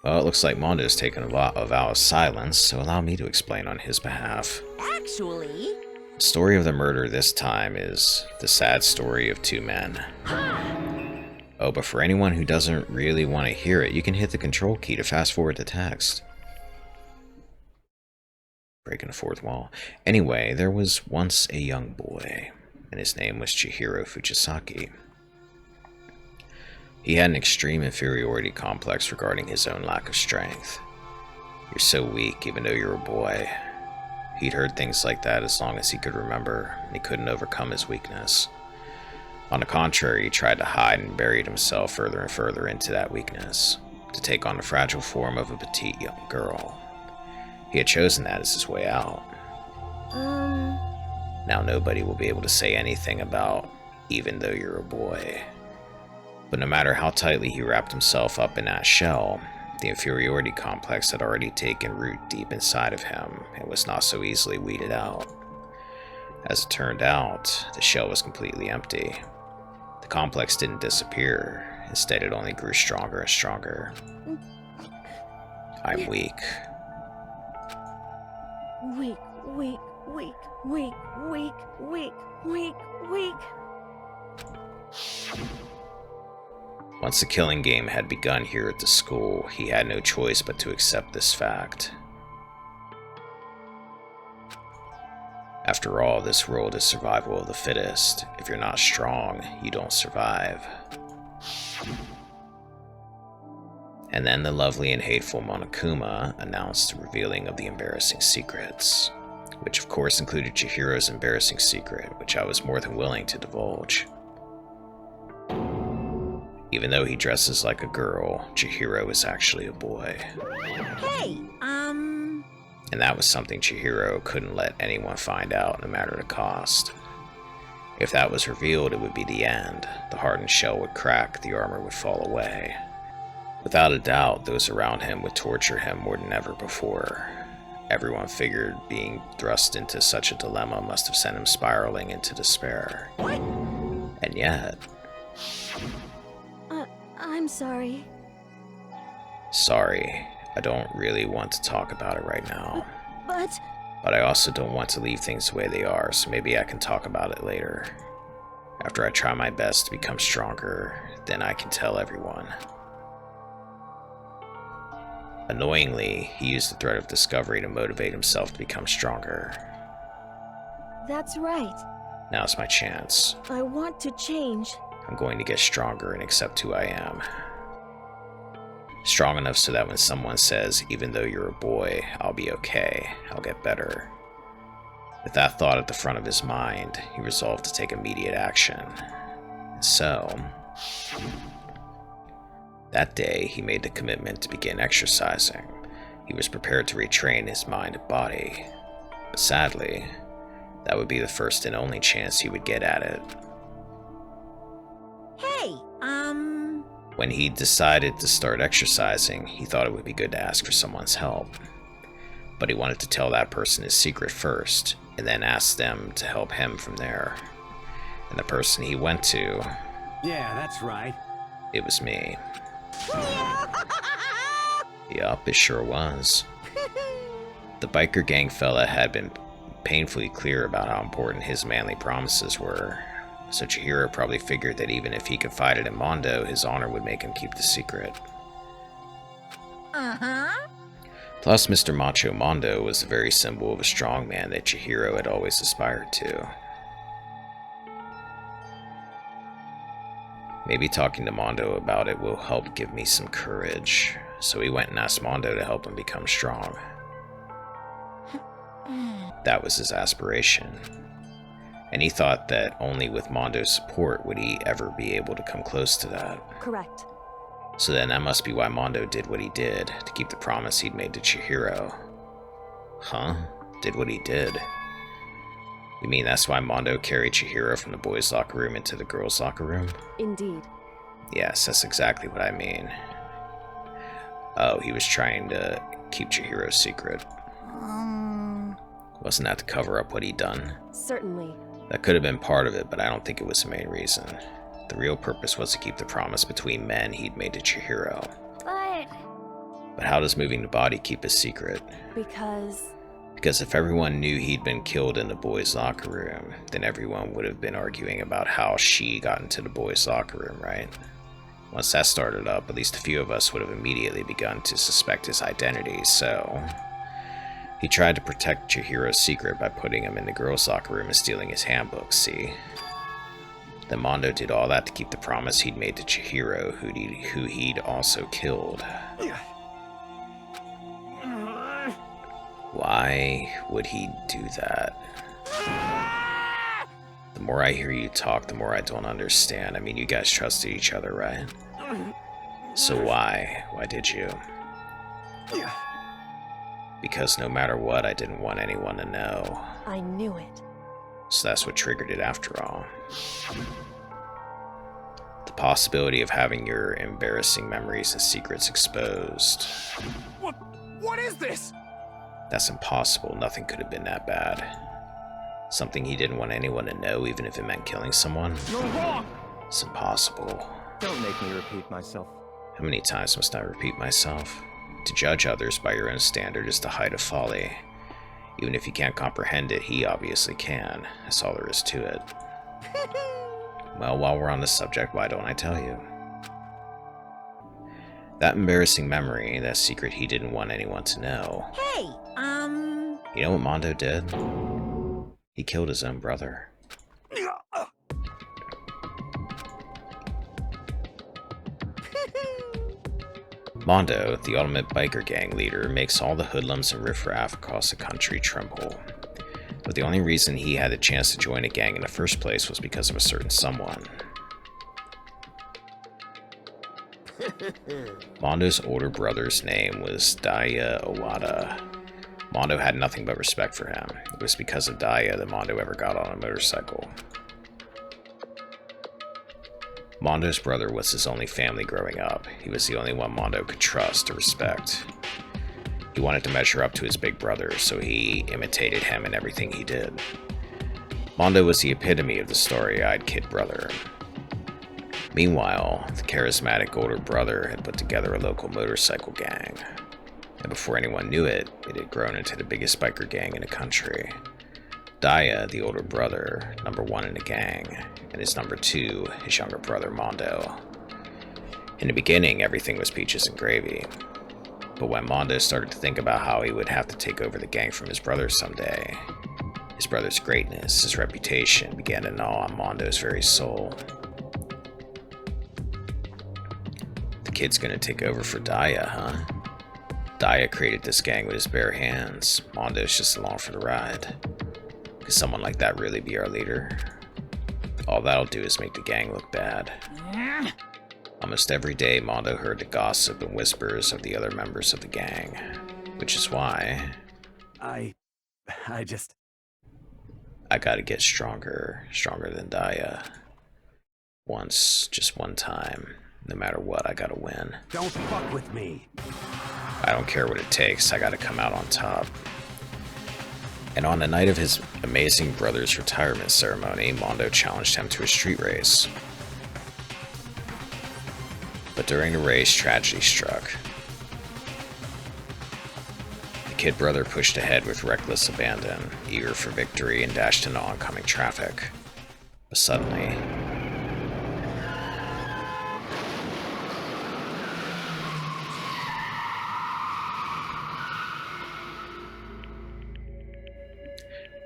Well, it looks like Mondo's taken a vow of silence, so allow me to explain on his behalf. Actually... The story of the murder this time is the sad story of two men. Oh, but for anyone who doesn't really want to hear it, you can hit the control key to fast forward the text. Breaking the fourth wall. Anyway, there was once a young boy, and his name was Chihiro Fujisaki. He had an extreme inferiority complex regarding his own lack of strength. You're so weak even though you're a boy. He'd heard things like that as long as he could remember, and he couldn't overcome his weakness. On the contrary, he tried to hide and buried himself further and further into that weakness, to take on the fragile form of a petite young girl. He had chosen that as his way out. Now nobody will be able to say anything about even though you're a boy. But no matter how tightly he wrapped himself up in that shell, the inferiority complex had already taken root deep inside of him and was not so easily weeded out. As it turned out, the shell was completely empty. The complex didn't disappear. Instead, it only grew stronger and stronger. I'm weak. Weak. Once the killing game had begun here at the school, he had no choice but to accept this fact. After all, this world is survival of the fittest. If you're not strong, you don't survive. And then the lovely and hateful Monokuma announced the revealing of the embarrassing secrets, which of course included Chihiro's embarrassing secret, which I was more than willing to divulge. Even though he dresses like a girl, Chihiro is actually a boy. Hey, And that was something Chihiro couldn't let anyone find out, no matter the cost. If that was revealed, it would be the end. The hardened shell would crack, the armor would fall away. Without a doubt, those around him would torture him more than ever before. Everyone figured being thrust into such a dilemma must have sent him spiraling into despair. What? And yet... I'm sorry. Sorry, I don't really want to talk about it right now. But... But I also don't want to leave things the way they are, so maybe I can talk about it later. After I try my best to become stronger, then I can tell everyone. Annoyingly, he used the threat of discovery to motivate himself to become stronger. That's right. Now's my chance. I want to change. I'm going to get stronger and accept who I am. Strong enough so that when someone says, even though you're a boy, I'll be okay, I'll get better. With that thought at the front of his mind, he resolved to take immediate action. And so, that day, he made the commitment to begin exercising. He was prepared to retrain his mind and body. But sadly, that would be the first and only chance he would get at it. Hey, When he decided to start exercising, he thought it would be good to ask for someone's help. But he wanted to tell that person his secret first, and then ask them to help him from there. And the person he went to... Yeah, that's right. It was me. Yup, it sure was. The biker gang fella had been painfully clear about how important his manly promises were, so Chihiro probably figured that even if he confided in Mondo, his honor would make him keep the secret. Plus, Mr. Macho Mondo was the very symbol of a strong man that Chihiro had always aspired to. Maybe talking to Mondo about it will help give me some courage, so he went and asked Mondo to help him become strong. That was his aspiration, and he thought that only with Mondo's support would he ever be able to come close to that. Correct. So then that must be why Mondo did what he did, to keep the promise he'd made to Chihiro. Huh? Did what he did? You mean that's why Mondo carried Chihiro from the boys' locker room into the girls' locker room? Indeed. Yes, that's exactly what I mean. Oh, he was trying to keep Chihiro's secret. Wasn't that to cover up what he'd done? Certainly. That could have been part of it, but I don't think it was the main reason. The real purpose was to keep the promise between men he'd made to Chihiro. But how does moving the body keep a secret? Because if everyone knew he'd been killed in the boys' locker room, then everyone would have been arguing about how she got into the boys' locker room, right? Once that started up, at least a few of us would have immediately begun to suspect his identity, so... He tried to protect Chihiro's secret by putting him in the girls' locker room and stealing his handbook, see? Then Mondo did all that to keep the promise he'd made to Chihiro, who he'd also killed. Why would he do that? The more I hear you talk, the more I don't understand. I mean, you guys trusted each other, right? So why? Why did you? Because no matter what, I didn't want anyone to know. I knew it. So that's what triggered it after all. The possibility of having your embarrassing memories and secrets exposed. What is this? That's impossible. Nothing could have been that bad. Something he didn't want anyone to know, even if it meant killing someone? You're wrong! It's impossible. Don't make me repeat myself. How many times must I repeat myself? To judge others by your own standard is the height of folly. Even if you can't comprehend it, he obviously can. That's all there is to it. Well, while we're on the subject, why don't I tell you? That embarrassing memory, that secret he didn't want anyone to know. Hey, You know what Mondo did? He killed his own brother. Mondo, the ultimate biker gang leader, makes all the hoodlums and riffraff across the country tremble. But the only reason he had the chance to join a gang in the first place was because of a certain someone. Mondo's older brother's name was Daya Owada. Mondo had nothing but respect for him. It was because of Daya that Mondo ever got on a motorcycle. Mondo's brother was his only family growing up. He was the only one Mondo could trust or respect. He wanted to measure up to his big brother, so he imitated him in everything he did. Mondo was the epitome of the starry-eyed kid brother. Meanwhile, the charismatic older brother had put together a local motorcycle gang. And before anyone knew it, it had grown into the biggest biker gang in the country. Daya, the older brother, #1 in the gang, and his #2, his younger brother Mondo. In the beginning, everything was peaches and gravy. But when Mondo started to think about how he would have to take over the gang from his brother someday, his brother's greatness, his reputation, began to gnaw on Mondo's very soul. The kid's gonna take over for Daya, huh? Daya created this gang with his bare hands. Mondo's just along for the ride. Could someone like that really be our leader? All that'll do is make the gang look bad. Almost every day, Mondo heard the gossip and whispers of the other members of the gang, which is why I gotta get stronger than Daya. Just one time. No matter what, I gotta win. Don't fuck with me. I don't care what it takes, I gotta come out on top. And on the night of his amazing brother's retirement ceremony, Mondo challenged him to a street race. But during the race, tragedy struck. The kid brother pushed ahead with reckless abandon, eager for victory, and dashed into oncoming traffic. But suddenly,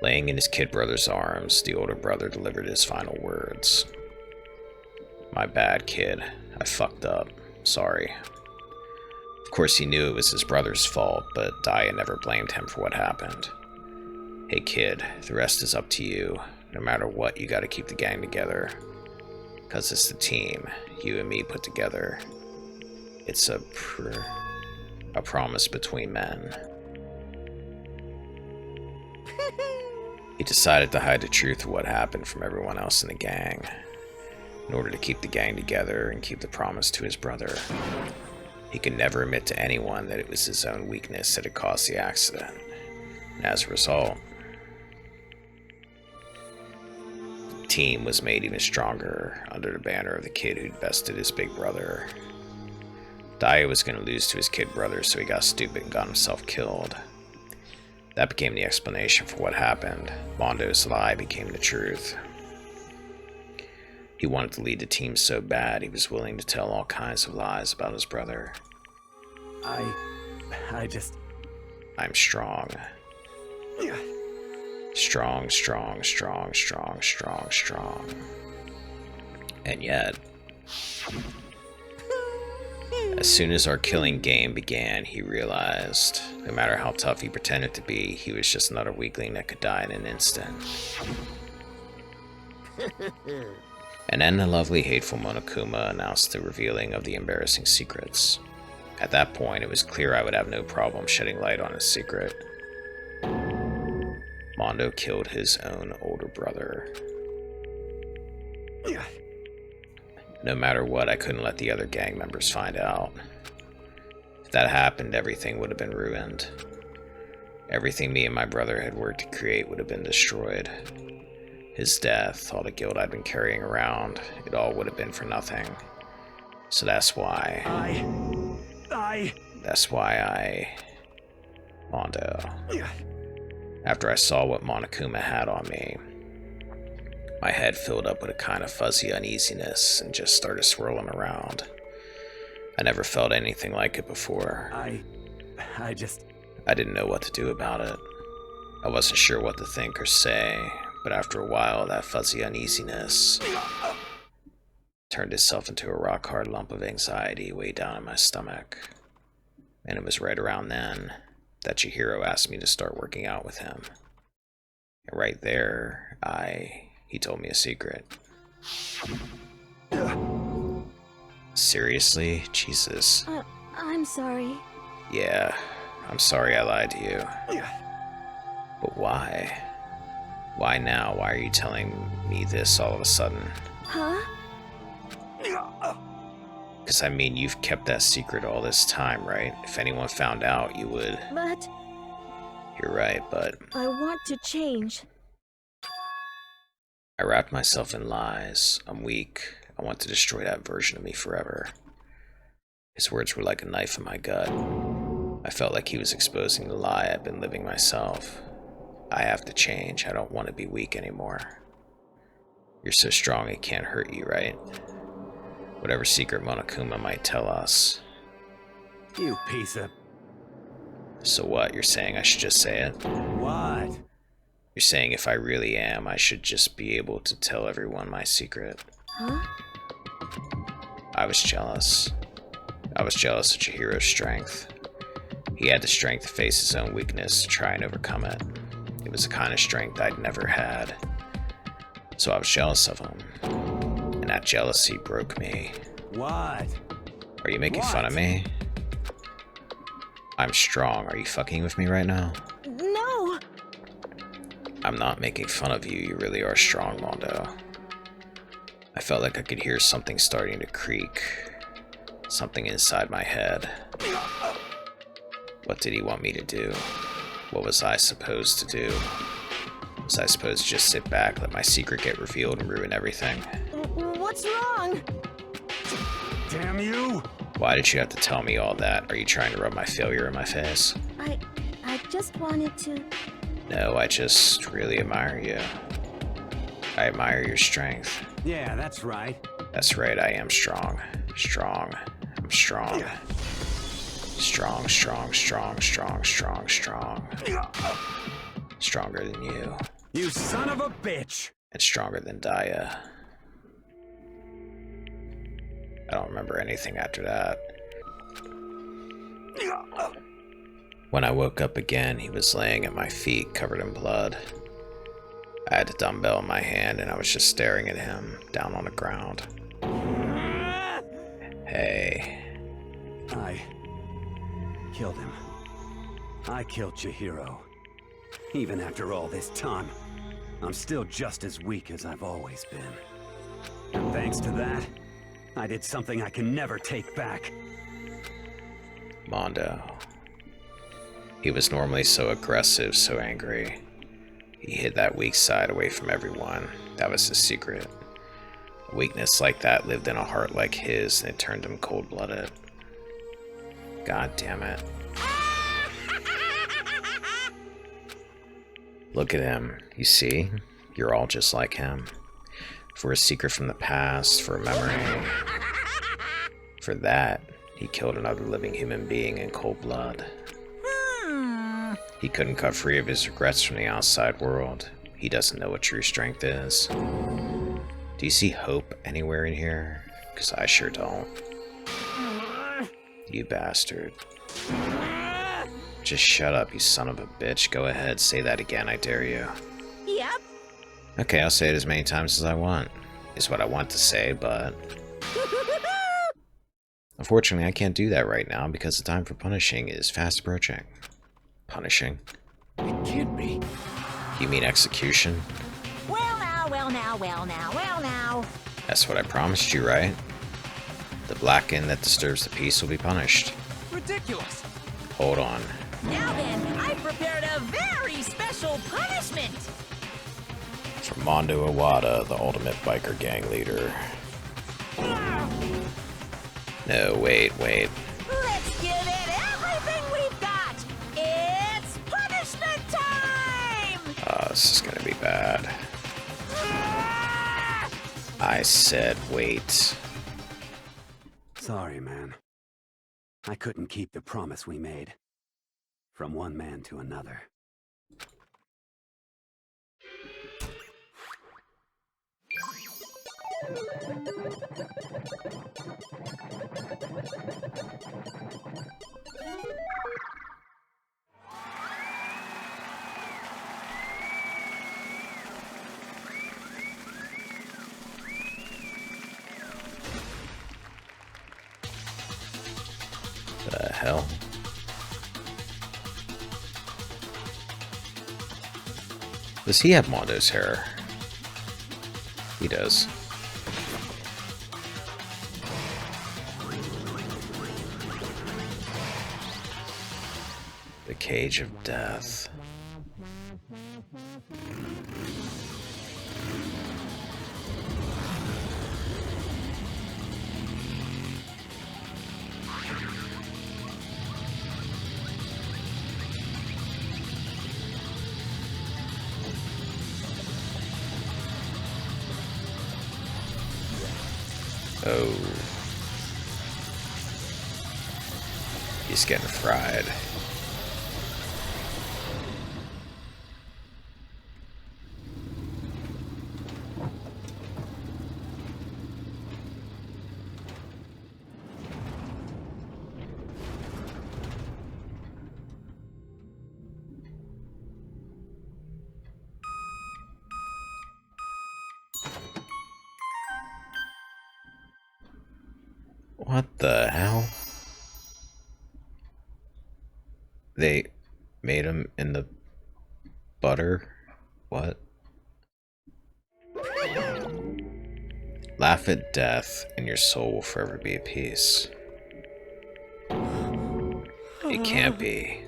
laying in his kid brother's arms, the older brother delivered his final words. "My bad, kid. I fucked up. Sorry." Of course, he knew it was his brother's fault, but Daya never blamed him for what happened. "Hey, kid, the rest is up to you. No matter what, you gotta keep the gang together. 'Cause it's the team, you and me put together. It's a promise between men." He decided to hide the truth of what happened from everyone else in the gang, in order to keep the gang together and keep the promise to his brother. He could never admit to anyone that it was his own weakness that had caused the accident. And as a result, the team was made even stronger under the banner of the kid who'd bested his big brother. Daya was going to lose to his kid brother, so he got stupid and got himself killed. That became the explanation for what happened. Mondo's lie became the truth. He wanted to lead the team so bad, he was willing to tell all kinds of lies about his brother. I'm strong. Strong, strong, strong, strong, strong, strong. And yet, as soon as our killing game began, he realized, no matter how tough he pretended to be, he was just another weakling that could die in an instant. And then the lovely, hateful Monokuma announced the revealing of the embarrassing secrets. At that point, it was clear I would have no problem shedding light on his secret. Mondo killed his own older brother. No matter what, I couldn't let the other gang members find out. If that happened, everything would have been ruined. Everything me and my brother had worked to create would have been destroyed. His death, all the guilt I'd been carrying around, it all would have been for nothing. So that's why Mondo. After I saw what Monokuma had on me, my head filled up with a kind of fuzzy uneasiness and just started swirling around. I never felt anything like it before. I didn't know what to do about it. I wasn't sure what to think or say, but after a while, that fuzzy uneasiness turned itself into a rock-hard lump of anxiety way down in my stomach. And it was right around then that Chihiro asked me to start working out with him. And right there, he told me a secret. Seriously? Jesus. I'm sorry. Yeah, I'm sorry I lied to you. But why? Why now? Why are you telling me this all of a sudden? Huh? Because I mean, you've kept that secret all this time, right? If anyone found out, you would... But... You're right, but... I want to change. I wrapped myself in lies. I'm weak. I want to destroy that version of me forever. His words were like a knife in my gut. I felt like he was exposing the lie I've been living myself. I have to change. I don't want to be weak anymore. You're so strong it can't hurt you, right? Whatever secret Monokuma might tell us. You piece of... So what? You're saying I should just say it? What? You're saying if I really am, I should just be able to tell everyone my secret. Huh? I was jealous. I was jealous of Chihiro's strength. He had the strength to face his own weakness to try and overcome it. It was the kind of strength I'd never had. So I was jealous of him. And that jealousy broke me. What? Are you making fun of me? I'm strong. Are you fucking with me right now? No! I'm not making fun of you. You really are strong, Mondo. I felt like I could hear something starting to creak. Something inside my head. What did he want me to do? What was I supposed to do? Was I supposed to just sit back, let my secret get revealed and ruin everything? What's wrong? Damn you! Why did you have to tell me all that? Are you trying to rub my failure in my face? I just wanted to... No, I just really admire you. I admire your strength. Yeah, that's right. That's right, I am strong. Strong. I'm strong. Strong, strong, strong, strong, strong, strong. Stronger than you. You son of a bitch! And stronger than Daya. I don't remember anything after that. When I woke up again, he was laying at my feet, covered in blood. I had a dumbbell in my hand, and I was just staring at him, down on the ground. Hey. I killed him. I killed Chihiro. Even after all this time, I'm still just as weak as I've always been. And thanks to that, I did something I can never take back. Mondo. He was normally so aggressive, so angry. He hid that weak side away from everyone. That was his secret. A weakness like that lived in a heart like his, and it turned him cold-blooded. God damn it. Look at him. You see? You're all just like him. For a secret from the past, for a memory. For that, he killed another living human being in cold blood. He couldn't cut free of his regrets from the outside world. He doesn't know what true strength is. Do you see hope anywhere in here? Because I sure don't. You bastard. Just shut up, you son of a bitch. Go ahead, say that again, I dare you. Yep. Okay, I'll say it as many times as I want. Is what I want to say, but... Unfortunately, I can't do that right now because the time for punishing is fast approaching. Punishing? It can't be. You mean execution? Well now, well now, well now, well now. That's what I promised you, right? The Blackened that disturbs the peace will be punished. Ridiculous. Hold on. Now then, I prepared a very special punishment. From Mondo Iwata, the ultimate biker gang leader. No, wait. Let's give it everything we've got. It's punishment time. This is gonna be bad. I said wait. Sorry, man. I couldn't keep the promise we made. From one man to another. The hell? Does he have Mondo's hair? He does. The Cage of Death. Oh. He's getting fried. What the hell? They made him in the butter? What? Laugh at death, and your soul will forever be at peace. It can't be.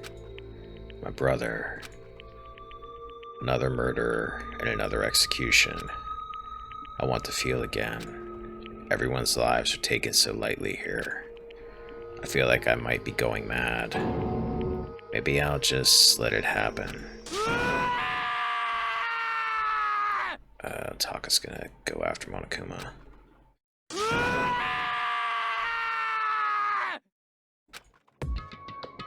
My brother. Another murderer and another execution. I want to feel again. Everyone's lives are taken so lightly here. I feel like I might be going mad. Maybe I'll just let it happen. Taka's gonna go after Monokuma.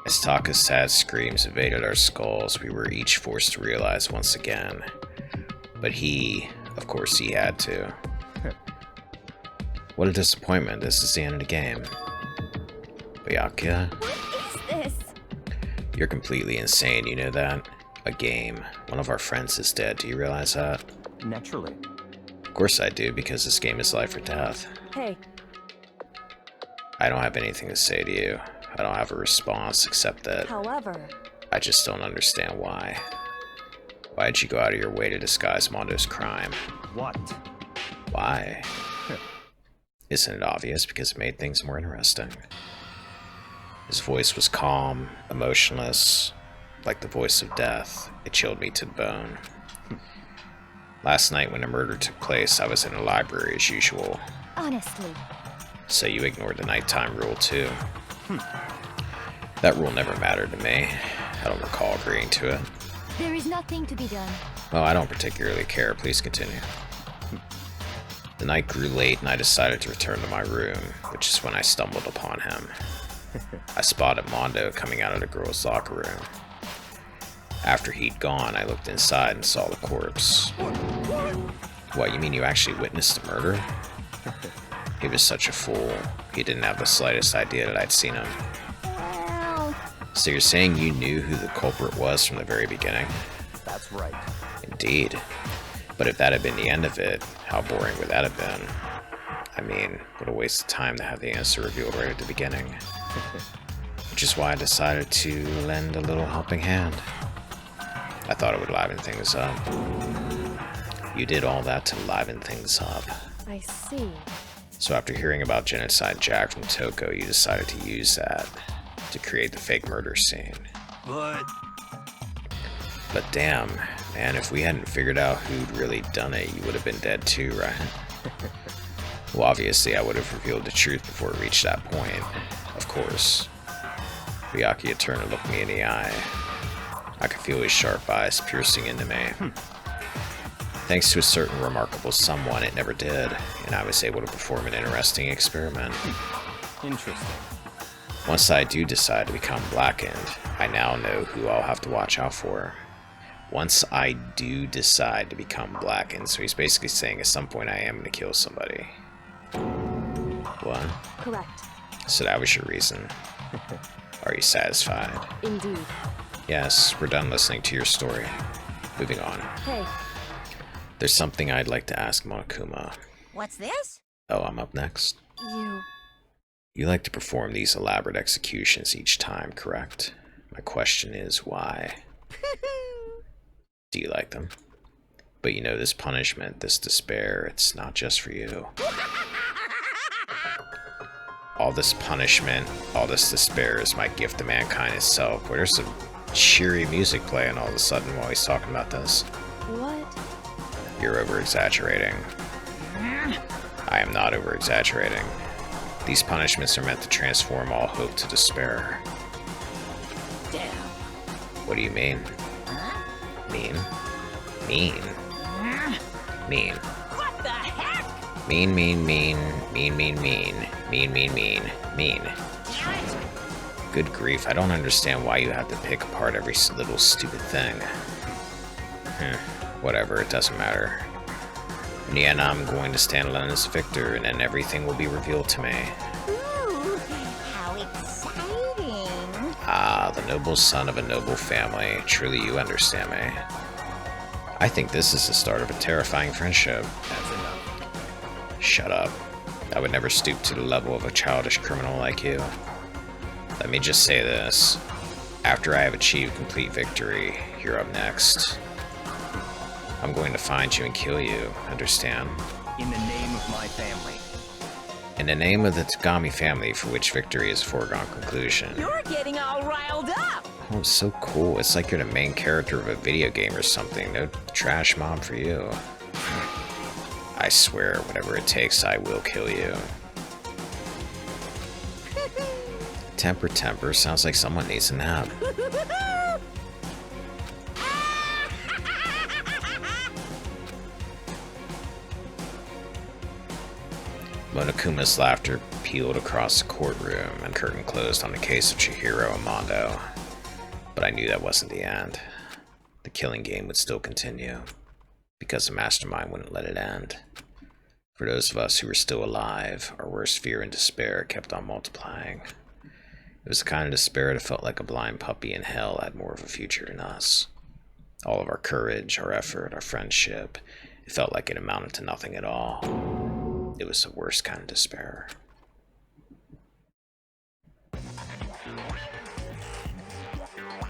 As Taka's sad screams evaded our skulls, we were each forced to realize once again. But he, of course he had to. What a disappointment, this is the end of the game. Byakuya? What is this? You're completely insane, you know that? A game. One of our friends is dead, do you realize that? Naturally. Of course I do, because this game is life or death. Hey, I don't have anything to say to you. I don't have a response, except that however, I just don't understand why. Why'd you go out of your way to disguise Mondo's crime? What? Why? Isn't it obvious? Because it made things more interesting. His voice was calm, emotionless, like the voice of death. It chilled me to the bone. Last night when the murder took place, I was in a library as usual. Honestly. So you ignored the nighttime rule too. That rule never mattered to me. I don't recall agreeing to it. There is nothing to be done. Well, I don't particularly care. Please continue. The night grew late and I decided to return to my room, which is when I stumbled upon him. I spotted Mondo coming out of the girls' locker room. After he'd gone, I looked inside and saw the corpse. What, you mean you actually witnessed the murder? He was such a fool. He didn't have the slightest idea that I'd seen him. Well, So you're saying you knew who the culprit was from the very beginning? That's right. Indeed. But if that had been the end of it, how boring would that have been? I mean, what a waste of time to have the answer revealed right at the beginning. Which is why I decided to lend a little helping hand. I thought it would liven things up. You did all that to liven things up. I see. So after hearing about Genocide Jack from Toko, you decided to use that to create the fake murder scene. But damn, man, if we hadn't figured out who'd really done it, you would have been dead too, right? Well, obviously I would have revealed the truth before it reached that point, of course. Byakuya turned and looked me in the eye. I could feel his sharp eyes piercing into me. Thanks to a certain remarkable someone, it never did, and I was able to perform an interesting experiment. Interesting. Once I do decide to become blackened, I now know who I'll have to watch out for. Once I do decide to become blackened, so he's basically saying at some point I am going to kill somebody. What? Correct. So that was your reason. Are you satisfied? Indeed. Yes, we're done listening to your story. Moving on. Hey, There's something I'd like to ask Monokuma. What's this? Oh, I'm up next. You like to perform these elaborate executions each time, correct? My question is, why? Do you like them? But you know, this punishment, this despair, it's not just for you. All this punishment, all this despair is my gift to mankind itself. Where there's some cheery music playing all of a sudden while he's talking about this. what? You're over-exaggerating. I am not over-exaggerating. These punishments are meant to transform all hope to despair. Damn. What do you mean? Mean? Mean? Mean. What the heck? Mean, mean, mean, mean, mean, mean, mean, mean, mean, mean. Good grief, I don't understand why you have to pick apart every little stupid thing. Whatever, it doesn't matter. In the end, I'm going to stand alone as victor, and then everything will be revealed to me. Ooh, how exciting! Ah, the noble son of a noble family. Truly, you understand me. I think this is the start of a terrifying friendship. That's enough. Shut up. I would never stoop to the level of a childish criminal like you. Let me just say this. After I have achieved complete victory, you're up next. I'm going to find you and kill you, understand? In the name of my family. In the name of the Tagami family, for which victory is a foregone conclusion. You're getting all riled up! Oh, it's so cool. It's like you're the main character of a video game or something. No trash mom for you. I swear, whatever it takes, I will kill you. Temper, temper. Sounds like someone needs a nap. Monokuma's laughter pealed across the courtroom and curtain closed on the case of Chihiro Amando. But I knew that wasn't the end. The killing game would still continue, because the mastermind wouldn't let it end. For those of us who were still alive, our worst fear and despair kept on multiplying. It was the kind of despair that felt like a blind puppy in hell had more of a future than us. All of our courage, our effort, our friendship, it felt like it amounted to nothing at all. It was the worst kind of despair.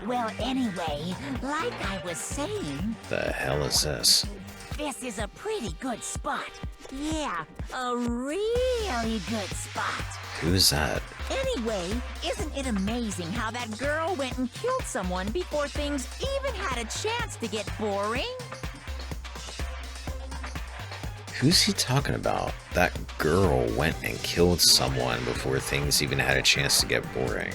Well, anyway, like I was saying... The hell is this? This is a pretty good spot. Yeah, a really good spot. Who's that? Anyway, isn't it amazing how that girl went and killed someone before things even had a chance to get boring? Who's he talking about? That girl went and killed someone before things even had a chance to get boring.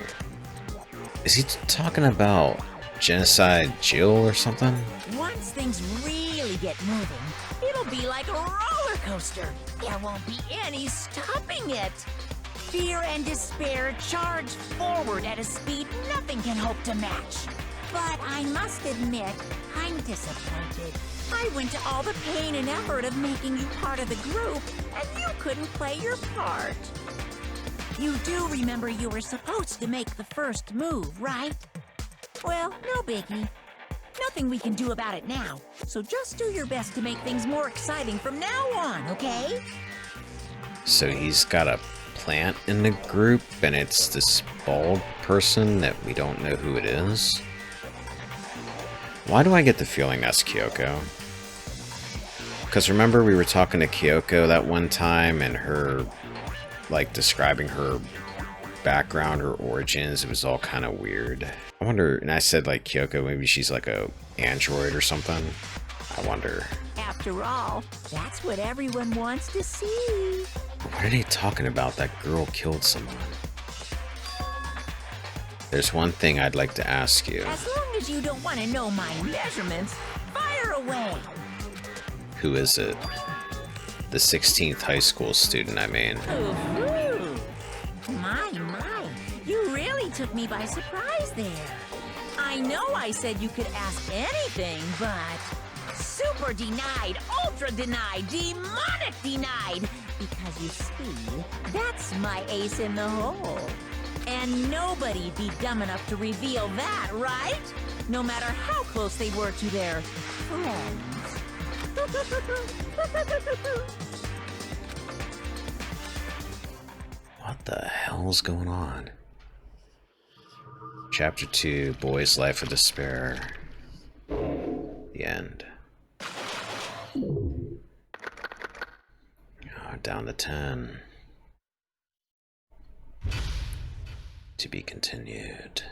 Is he talking about Genocide Jill or something? Once things really get moving, it'll be like a roller coaster. There won't be any stopping it. Fear and despair charge forward at a speed nothing can hope to match. But I must admit, I'm disappointed. I went to all the pain and effort of making you part of the group, and you couldn't play your part. You do remember you were supposed to make the first move, right? Well, no biggie. Nothing we can do about it now, so just do your best to make things more exciting from now on, okay? So he's got a plant in the group, and it's this bald person that we don't know who it is? Why do I get the feeling that's Kyoko? Because remember we were talking to Kyoko that one time and her, like, describing her background, her origins, it was all kind of weird. I wonder, and I said like Kyoko, maybe she's like a android or something. I wonder. After all, that's what everyone wants to see. What are they talking about? That girl killed someone. There's one thing I'd like to ask you. As long as you don't want to know my measurements, fire away. Who is it? The 16th high school student, I mean. Ooh, my, you really took me by surprise there. I know I said you could ask anything, but super denied, ultra denied, demonic denied. Because you see, that's my ace in the hole. And nobody'd be dumb enough to reveal that, right? No matter how close they were to their friends. What the hell's going on? Chapter 2, Boy's Life of Despair. The end. Down to 10. To be continued.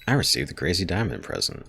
I received the Crazy Diamond present.